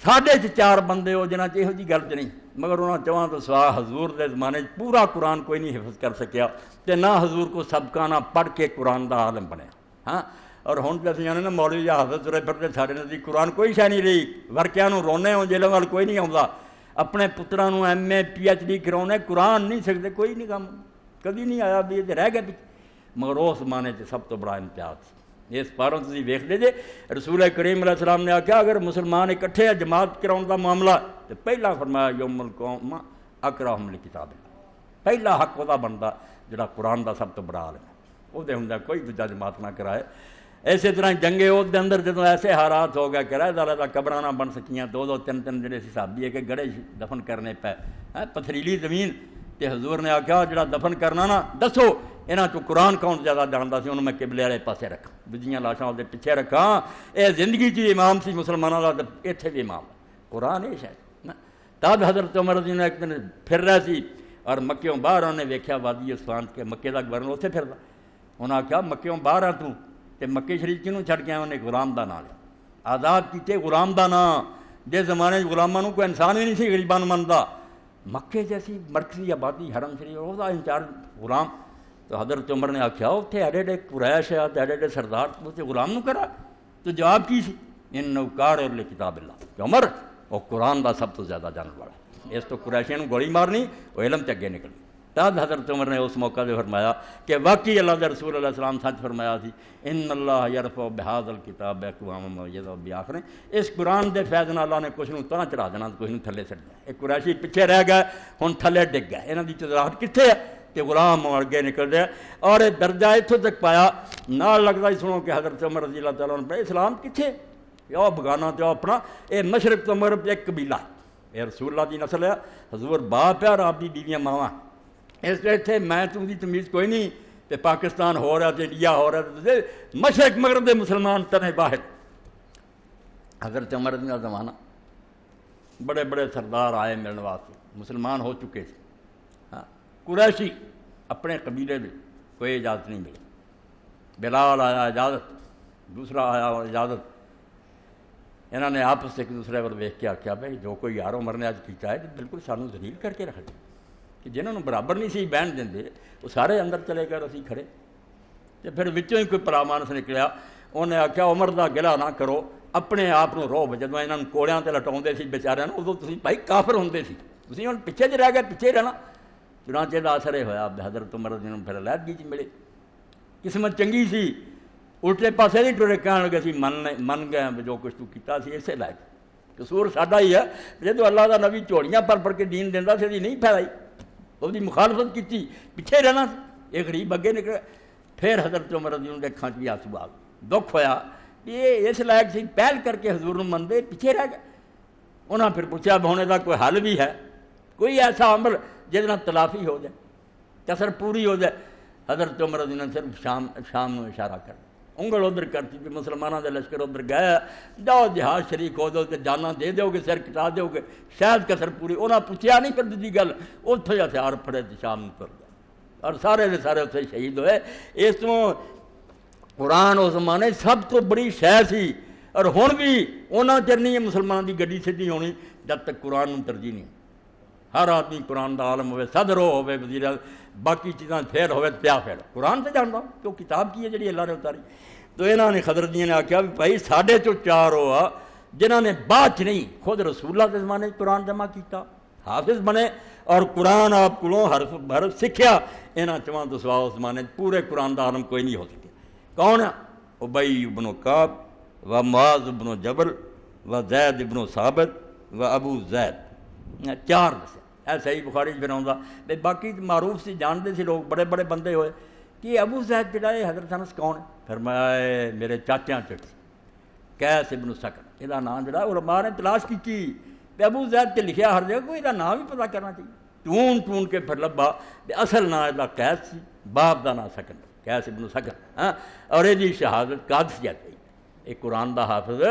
4.5 بندے ہو جنہاں چ یہو جی گل نہیں, مگر انہاں چواں تو سوا حضور دے زمانے پورا قرآن کوئی نہیں حفظ کر سکیا تے نہ حضور کو سبقانہ پڑھ کے قرآن دا عالم بنیا. ہاں اور ہن تے جانے نا مولوی یا حافظ ترے پھرتے ساڈے نزدیک قرآن کوئی شے نہیں رہی. ورکیاں نو رونے ہو جیلوں وال کوئی نہیں آوندا, اپنے پتراں نو MA PhD کراونے, قرآن نہیں سکتے کوئی نہیں کام کبھی نہیں آیا بھی یہ رہ گئے. مگر اس زمانے سے سب تو بڑا امتیاز اس پاروں تھی ویکھتے جے رسول کریم علیہ السلام نے آخیا اگر مسلمان اکٹھے جماعت کراؤن دا معاملہ تو پہلا فرمایا یوم القوم اقرأہم لکتاب اللہ, پہلا حق وہ بنتا جڑا قرآن دا سب تو بڑا عالم ہے وہ ہوں کوئی دوجا جماعت نہ کرائے. اسی طرح جنگے عہد دے اندر جدوں ایسے حالات ہو گئے کہ علیحدہ قبراں نہ بن سکیاں, 2 3 جڑے صحابی ہے کہ گڑے دفن کرنے پے, پتھریلی زمین. تے حضور نے آخیا جڑا دفن کرنا نا دسو یہاں تو قرآن کون زیادہ جانتا سی, انہوں میں قبلے والے پاسے رکھا, دوجیاں لاشاں دے پیچھے رکھا. یہ زندگی چ امام سی مسلمانوں کا, اتنے بھی امام قرآن یہ شاید. تب حضرت عمر رضی اللہ ایک دن پھر رہے سی اور مکیوں باہر انہیں ویکھیا وادی عثمان کے مکے کا گورنر اتنے پھردا. انہوں نے آخیا مکیوں باہر آ تو مکے شریف کنوں چھڑ کے انہیں غلام دا نام لیا, آزاد کیتے غلام دا نام. جس زمانے غلاماں نوں کوئی انسان بھی نہیں سی غریباں نوں مندا, مکے جیسی مرکزی آبادی حرم شریف وہ انچارج غلام. تو حضرت عمر نے آخیا اتنے ایڈے ایڈے قریش ہے, ایڈے ایڈے سردار اتنے غلام نو کرا. تو جواب کی سی انہ کارع لکتاب اللہ, کہ عمر وہ قرآن دا سب تو زیادہ جاننے والا ہے, اس تو قریشیاں نو گولی مارنی وہ علم تے اگے نکلنی. تب حضرت عمر نے اس موقع دے فرمایا کہ واقعی اللہ دے رسول علیہ السلام سچ فرمایا سی ان اللہ یرفع بہذا الکتاب اقواما ویضع بآخرین. اس قرآن دے فیض نال اللہ نے کچھ نوں تاں چڑھا دینا, کچھ نوں تھلے سٹ دینا. ایک قریشی پیچھے رہ گئے ہن تھلے ڈگ گئے, انہاں دی تجارت کتنے ہے تو غلام اگے نکلتے ہیں، اور یہ درجہ اتوں تک پایا نال لگتا ہی سنو کہ حضرت عمر رضی اللہ تعالیٰ عنہ اسلام کتنے آؤ بگانا تو اپنا، یہ مشرق تو مغرب ایک قبیلہ، یہ رسول اللہ کی نسل ہے، حضور باپ ہے اور آپ کی بیویاں ماواں، اس لیے اتنے میں تم کی تمیز کوئی نہیں کہ پاکستان ہو رہا تو انڈیا ہو رہا تو مشرق مغرب دے مسلمان تنے باہر۔ حضرت عمر کا زمانہ بڑے بڑے سردار آئے ملنے واسطے، مسلمان ہو چکے تھے، ہاں قریشی اپنے قبیلے میں کوئی اجازت نہیں ملی، بلال آیا اجازت، دوسرا آیا اجازت، انہوں نے آپس سے ایک دوسرے پر ویخ کے آخیا بھائی جو کوئی یار عمر نے اج کیتا ہے تو بالکل سانوں ذلیل کر کے رکھ دیا کہ جنہوں نے برابر نہیں سی بہن دیں وہ سارے اندر چلے گئے اسی کھڑے، تو پھر وچوں ہی کوئی پرامانس نکلیا، انہیں آخیا عمر دا گلا نہ کرو، اپنے آپ رو جدو یہاں کوڑیاں تے لٹاؤندے سی بیچاریاں ادو تسی بھائی کافر ہوندے سی، تسی ہن پیچھے رہ گئے، پیچھے رہنا، چنانچہ دا اثر ہویا حضرت عمر جنہوں پھر علیحدگی چ ملے، قسمت چنگی سی، الٹے پاسے نہیں ٹرے، کہنے لگے سی من گئے جو کچھ تو کیتا سی اسے لائق، قصور ساڈا ہی ہے، جدو اللہ دا نبی چوڑیاں پر کے دین دیندا سی نہیں پھیلائی، وہ مخالفت کی پیچھے رہنا سی، ایک غریب اگے نکلے، پھر حضرت عمر رضی اللہ عنہ دے اکھاں چ بھی آنسو آ گئے، دکھ ہویا یہ اس لائق سی پہل کر کے حضور مندے پیچھے رہ گئے، انہاں پھر پوچھا ہونے کا کوئی حل بھی ہے، کوئی ایسا عمل جس نال تلافی ہو جائے، کسر پوری ہو جائے، حضرت عمر رضی اللہ عنہ صرف شام نو اشارہ کر انگل ادھر کرتی کہ مسلمانوں دے لشکر ادھر گئے، جاؤ جہاد شریک ہو دو تے جانا دے دیو گے، سر کٹا دیو گے، شاید کسر پوری، انہاں پوچھا نہیں، پر دوجی گل اتھے ہتھیار پھڑے تے شام نو تر گئے، اور سارے دے سارے اتھے شہید ہوئے۔ اس تو قرآن اس زمانے سب تو بڑی شے سی، اور ہن بھی انہاں چر نہیں مسلمانوں کی گڈی سیدھی ہونی جب تک قرآن نوں ترجیح نہیں، ہر آدمی قرآن دا عالم ہوئے، صدر ہوئے، وزیر باقی چیزاں پھیر ہوئے پیا پھیر، قرآن سے جانتا ہوں کہ وہ کتاب کی ہے جڑی اللہ نے اتاری۔ تو انہوں نے حضرت جی نے آخیا بھی بھائی ساڈے چوں چار ہوا جنہوں نے بعد نہیں خود رسول اللہ کے زمانے قرآن جمع کیتا، حافظ بنے اور قرآن آپ کو حرف سکھیا، انہاں چواں تو سوا اس زمانے پورے قرآن دا عالم کوئی نہیں ہو سکے۔ کون ہے؟ ابی بن کعب و معاذ بن جبل و زید بن ثابت و ابو زید، چار دسے ایسا ہی بخاری پھر آؤں گا، باقی معروف سی جانتے سی لوگ، بڑے بڑے بندے ہوئے کہ ابو زید جڑا ہے حضرت انس کون ہے؟ فرمایا میرے چاچیاں چٹ قیس ابن سکن، یہ نام جڑا علماء نے تلاش کی ابو زید تے لکھیا ہر جگہ، کوئی نام بھی پتہ کرنا چاہیے، ٹون کے پھر لبا اصل نام یہ قیس سی، باپ دا نام سکن، قیس ابن سکن، ہاں، اور یہ شہادت قادسیت ہے، ایک قرآن دا حافظ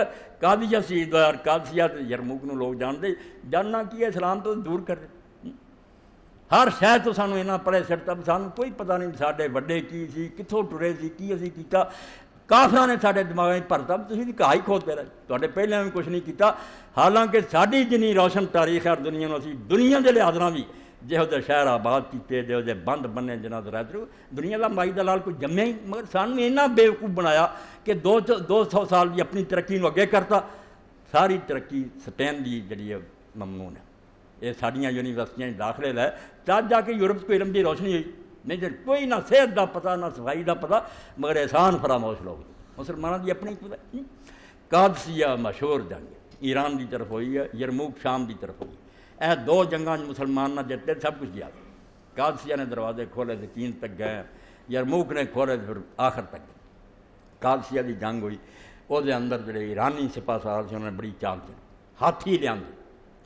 قادسیہ شہید ہوا، اور قادسیت یرموک نو لوگ جانتے، جاننا کی ہے اسلام تو دور کر دے، ہر شہر تو سانوں اینا پڑھے سڑتا، سانوں کوئی پتہ نہیں ساڈے وڈے کی سی، کتھوں ٹرے سی، کی اسی کیتا، کافراں نے ساڈے دماغ میں بھرتا، تسی کہائی کھوتے رہے، تواڈے پہلے بھی کچھ نہیں کیتا، حالانکہ ساڈی جنی روشن تاریخ ہے اور دنیا نو اسی دنیا دے لحاظ نال بھی جہو جے شہر آباد کیتے، جہو جے بند بنے جنہاں دے رہتے دنیا دا مائی دلال کوئی جمے ہی، مگر سانوں اینا بیوقوف بنایا کہ 200 سال دی اپنی ترقی نو اگے کرتا، ساری ترقی سپین دی جڑی ہے ممنون ہے، یہ ساڑیاں یونیورسٹیاں داخلے لے چاہ جا کے یورپ کو علم کی روشنی ہوئی نہیں، جب کوئی نہ صحت دا پتہ نہ صفائی دا پتہ، مگر احسان فراموش لوگ مسلمانوں کی اپنی قادسیہ مشہور جنگ ایران دی طرف ہوئی ہے، یرموک شام دی طرف ہوئی، اے دو جنگاں مسلمان نہ جتے سب کچھ گیا، قادسیہ نے دروازے کھولے تھے چین تک گئے، یرموک نے کھولے تھے پھر آخر تک گئے، قادسیہ دی جنگ ہوئی، وہ دے اندر جڑے ایرانی سپاہ سالار سے انہوں نے بڑی چال چلی، ہاتھی لیا،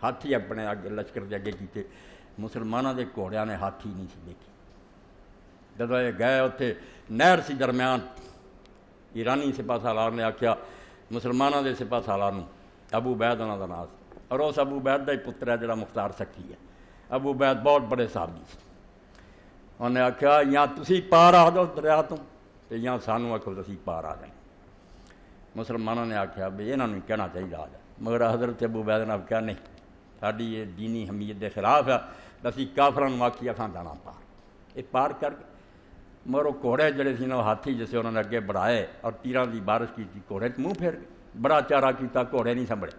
ہاتھی اپنے اگے لشکر دے اگے کیتے، مسلمانوں دے گھوڑیاں نے ہاتھی نہیں سی دیکھی، جب یہ گئے اتنے نہر سی درمیان، ایرانی سپاہ سالار نے آخیا مسلمانوں دے سپاہ سالار ابو عبید انہوں کا نام، اور اس ابو عبید کا ہی پتر ہے جڑا مختار سکھی ہے، ابو عبید بہت بڑے صحابی سے، انہوں نے آخیا یا تسی پار آ جاؤ دریا تو یا سانوں آخو تسی پار آ جائیں، مسلمانوں نے آخیا بھی یہاں کہنا چاہیے آ جائے، مگر حضرت ابو عبید نے آخیا نہیں، ساری یہ دینی حمیت کے خلاف ہے، اسی کافراں نوں آکھی اساں جانا پار، یہ پار کر کے مگر وہ گھوڑے جڑے سی نا ہاتھی جسے انہوں نے اگے بڑھائے اور تیراں دی بارش کی گھوڑے منہ پھیر گئے، بڑا چارہ کیتا گھوڑے نہیں سنبھڑے،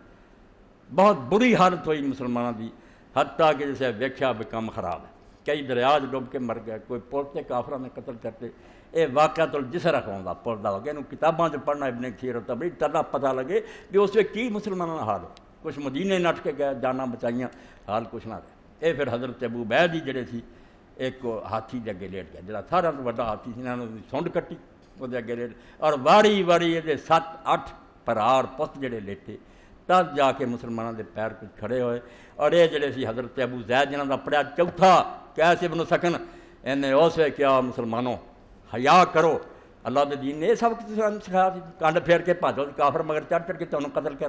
بہت بری حالت ہوئی مسلمانوں دی، حتیٰ کہ جیسے ویکھیا بھی کم خراب ہے، کئی دریا ڈوب کے مر گئے، کوئی پوتے کافراں نے قتل کرتے، یہ واقعہ تو جسر رکھاؤں پڑھتا ہو گیا، انہوں کتاباں جو پڑھنا ابن کثیر ہوتا بڑی طرح پتہ لگے کہ اس میں کی مسلمانوں کا حال ہو، کچھ مدینے نٹ کے گئے جانا بچائیاں، حال کچھ نہ رہے، یہ پھر حضرت ابو عبید ہی جڑے سی ایک ہاتھی دے اگے لیٹ گیا جڑا سارا تو بڑا ہاتھی سی، انہاں نے سونڈ کٹی وہ اگے لیٹ، اور واری واری یہ 7-8 پرار پت جڑے لیٹے، تب جا کے مسلمانوں دے پیر کچھ کھڑے ہوئے۔ اور یہ جڑے سی حضرت ابو زید جنہاں دا پڑھیا چوتھا کیسے ابن سکن، انہیں اس وقت کیا مسلمانوں حیا کرو، اللہ دے دین نے یہ سب کچھ سکھایا سی، کنڈ پھیر کے بھاجو کافر مگر چڑھ چڑھ کے تمہیں قتل کر،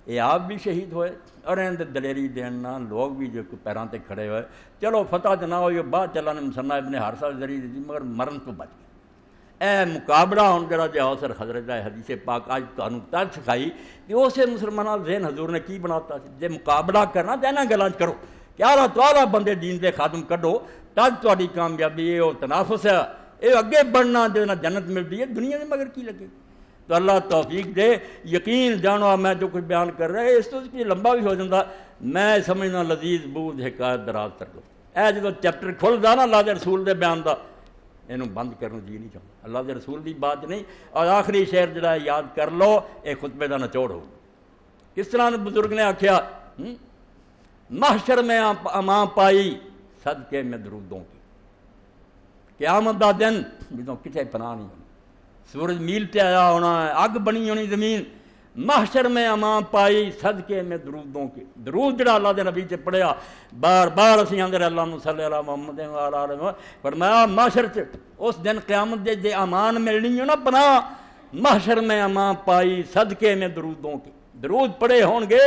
یہ آپ بھی شہید ہوئے اور ان دے دلیری دینا لوگ بھی جو پیروں تے کھڑے ہوئے۔ چلو فتح تو نہ ہوئی، بعد چلا نے مسنہ ابن حارثہ ذریعے دی مگر مرن تو بچ گئے۔ اے مقابلہ ہوں جڑا جہا اوسر حضرت حدیث پاک آج تانوں تج سکھائی کہ اسے مسلمانوں ذہن حضور نے کی بناتا سی، جے مقابلہ کرنا تے انہاں گلاں کرو کہ اللہ تعالیٰ بندے دین دے خادم کڈو، تج تہاڈی کامیابی ہے، وہ تنافس ہے، یہ اگے بڑھنا جس نال جنت ملتی ہے، دنیا میں مگر کی لگے۔ تو اللہ توفیق دے، یقین جانو میں جو کچھ بیان کر رہا ہے اس تو بھی لمبا بھی ہو جاتا، میں سمجھنا لذیذ بود حکایت دراز کر دو، اے جدو چیپٹر کھلدا نا اللہ دے رسول دے بیان دا، اینوں بند کرن جی نہیں چاہتا، اللہ دے رسول دی بات نہیں۔ اور آخری شعر جڑا ہے یاد کر لو، اے خطبے دا نچوڑ ہو، کس طرح بزرگ نے آکھیا، محشر میں اماں پائی صدقے میں درودوں کی، قیامت دا دن جدوں کتے پناہ نہیں ہونی، سورج میل تے آیا ہونا ہے، اگ بنی ہونی زمین، محشر میں اماں پائی صدقے میں درودوں کی، درود جڑا اللہ دے نبی تے پڑھیا بار بار اسی اندر اللہم صلی علی محمد وعلی آلہ محمد، فرمایا محشر تے اس دن قیامت دے امان ملنی ہو نا پناہ، محشر میں اماں پائی صدقے میں درودوں کی، درود پڑھے ہون گے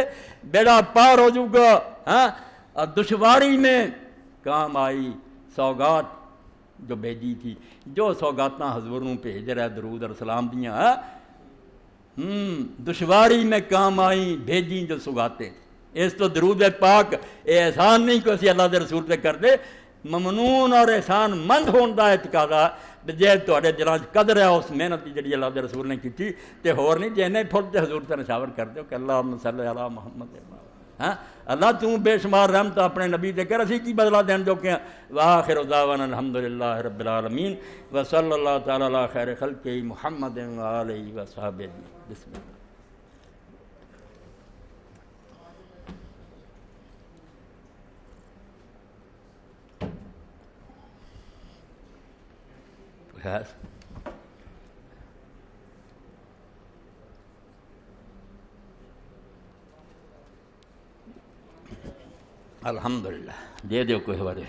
بیڑا پار ہو جوگا، ہاں دشواری میں کام آئی سوگات جو بھیجی تھی، جو سوگاتاں حضور نوں بھیج رہا درود اور سلام دیاں، دشواری میں کام آئیں بھیجیں جو سوگاتیں، اس تو درود پاک اے احسان نہیں کہ اسی اللہ دے رسول پہ کر دے، ممنون اور احسان مند ہون دا اعتقادا جے تہاڈے دلاں قدر ہے اس محنت دی جڑی اللہ دے رسول نے کیتی تے ہور نہیں جے نہیں پھل تے حضور تے نشاور کر دیو کہ اللہم صلی علی محمد، ہاں اللہ تو بے شمار رحمت اپنے نبی دے کر اسی کی بدلہ دین جو کہ وآخر دعوانا الحمدللہ رب العالمین وصلی اللہ تعالی علی خیر خلقہ محمد وآلہ وصحبہ بسم اللہ۔ الحمدللہ دے دیو کوئی حوالے۔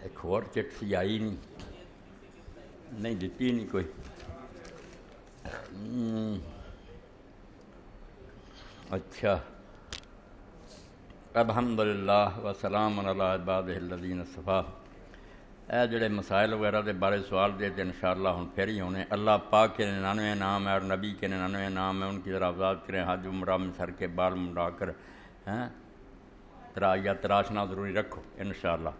ایک اور چٹ سی آئی نہیں دیتی نہیں کوئی، اچھا الحمدللہ وسلام علی عبادہ الذین اصطفیٰ۔ اے جڑے مسائل وغیرہ دے بارے سوال دے تے انشاءاللہ ہن پھر ہی ہونے۔ اللہ پاک کے 99 نام ہے اور نبی کے 99 نام ہے، ان کی ذرا افضاد کریں، حج عمرہ میں سر کے بال منڈا کر یا تراشنا ضروری رکھو انشاءاللہ۔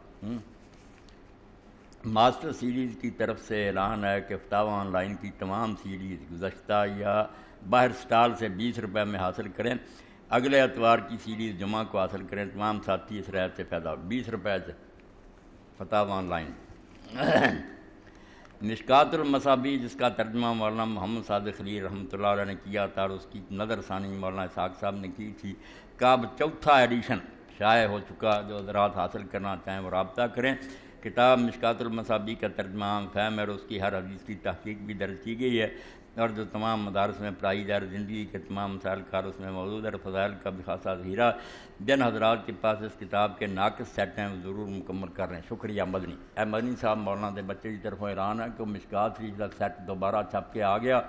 ماسٹر سیریز کی طرف سے اعلان ہے کہ فتاوی آن لائن کی تمام سیریز گزشتہ یا باہر سٹال سے 20 روپے میں حاصل کریں، اگلے اتوار کی سیریز جمعہ کو حاصل کریں، تمام ساتھی اس رعایت سے فائدہ 20 روپے سے فتاوی آن لائن۔ مشکات المصابیح جس کا ترجمہ مولانا محمد صادق خلیل رحمۃ اللہ علیہ نے کیا تھا اور اس کی نظر ثانی مولانا اسحاق صاحب نے کی تھی، کا اب 4تھا ایڈیشن شائع ہو چکا، جو حضرات حاصل کرنا چاہیں وہ رابطہ کریں۔ کتاب مشکات المصابیح کا ترجمہ عام فہم ہے اور اس کی ہر حدیث کی تحقیق بھی درج کی گئی ہے، اور جو تمام مدارس میں پڑھائی جا رہی زندگی کے تمام مسائل کار اس میں موجود ہے۔ فضائل کا بھی خاصا ذخیرہ جن حضرات کے پاس اس کتاب کے ناقص سیٹ ہیں وہ ضرور مکمل کر رہے ہیں۔ شکریہ مدنی۔ اے مدنی صاحب مولانا دے بچے کی طرف اعلان ہے کہ مشکات شریف کا سیٹ دوبارہ چھپ کے آ گیا،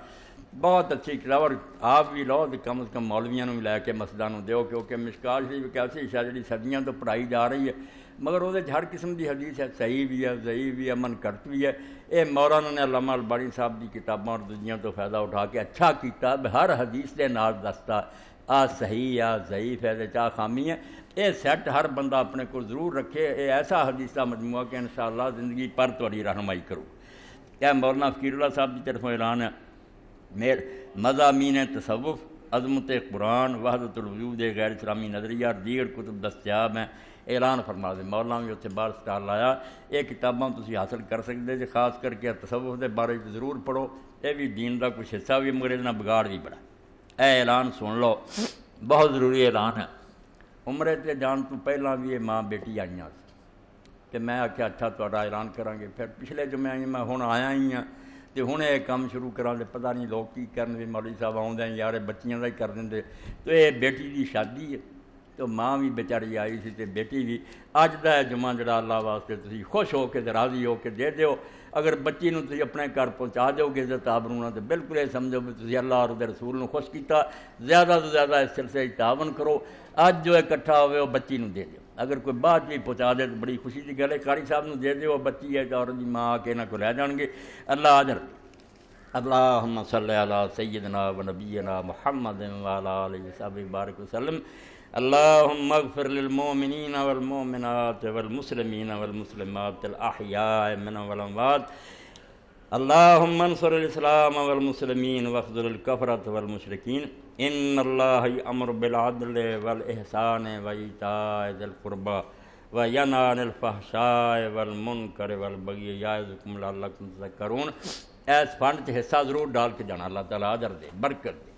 بہت اچھی کتاب، اور آپ بھی لو تو کم از کم مولویاں بھی لے کے مسجداں دیو، کیونکہ مشکات شریف ایک ایسی شاید جڑی صدیاں تو پڑھائی جا رہی ہے، مگر وہ ہر قسم کی حدیث ہے، صحیح بھی ہے، ضعیف بھی ہے، منکرت بھی ہے۔ یہ مولانا نے علامہ البانی صاحب کی کتاباں اور دنیا تو فائدہ اٹھا کے اچھا کیتا، ہر حدیث دے نال دستا آ صحیح آ ضعیف ہے چاہ خامی ہے۔ یہ سیٹ ہر بندہ اپنے کو ضرور رکھے، یہ ایسا حدیث کا مجموعہ کہ انشاءاللہ زندگی پر تھوڑی رہنمائی کرو۔ کیا مولانا فقیر اللہ صاحب کی طرف اعلان ہے، مضامین تصوف، عظمت قرآن، وحدت الوجود، غیر اسلامی نظریہ اور دیگر کتب دستیاب ہیں، اعلان فرما دے۔ مولانا بھی اتنے باہر سٹال لایا، یہ کتاباں تسی حاصل کر سکتے جی، خاص کر کے تصوف دے بارے ضرور پڑھو، یہ بھی دین کا کچھ حصہ بھی مگر یہ بگاڑ بھی بڑا، اے اعلان سن لو، بہت ضروری اعلان ہے۔ عمرے تے جان تو پہلاں بھی یہ ماں بیٹی آئیاں کہ میں آخیا اچھا تہاڈا اعلان کراں گے، پھر پچھلے جمعے آئی میں ہن آیا ہی ہاں تے ہن یہ کام شروع کراں تے پتہ نہیں لوگ کی کرن بھی، مولوی صاحب آؤندے یار بچیاں دا ہی کر دیں۔ تو یہ بیٹی دی شادی ہے، تو ماں بھی بیچاری آئی سی تے بیٹی بھی۔ اج دا ہے جمعہ جڑا اللہ واسطے تسی خوش ہو کے تے راضی ہو کے دے دیو۔ اگر بچی نو تسی اپنے گھر پہنچا دیو گے عزت آبرو نال تے بالکل یہ سمجھو بھی تسی اللہ اور دے رسول نو خوش کیتا۔ زیادہ تو زیادہ اس سلسلے تعاون کرو، اج جو اکٹھا ہوئے وہ بچی نو دے دیو، اگر کوئی بعد بھی پہنچا دے تو بڑی خوشی کی گل ہے۔ قاری صاحب نو دے دیو، بچی ہے اور دی ماں آ کے انہاں کو لے جان گے، اللہ اجر دے۔ اللہم صلی علی سیدنا و نبینا محمد وعلی آلہ وصحبہ بارک وسلم۔ اللہم اغفر للمؤمنین والمؤمنات والمسلمین والمسلمات الاحیاء منهم والاموات۔ اللہم انصر الاسلام والمسلمین واخذل الکفرۃ والمشرکین۔ ان اللہ یأمر بالعدل والاحسان وایتاء ذی القربی وینہی عن الفحشاء والمنکر والبغی یعظکم لعلکم تذکرون۔ اس فنڈ حصہ ضرور ڈال کے جانا، اللہ تعالیٰ اجر دے، برکت دے۔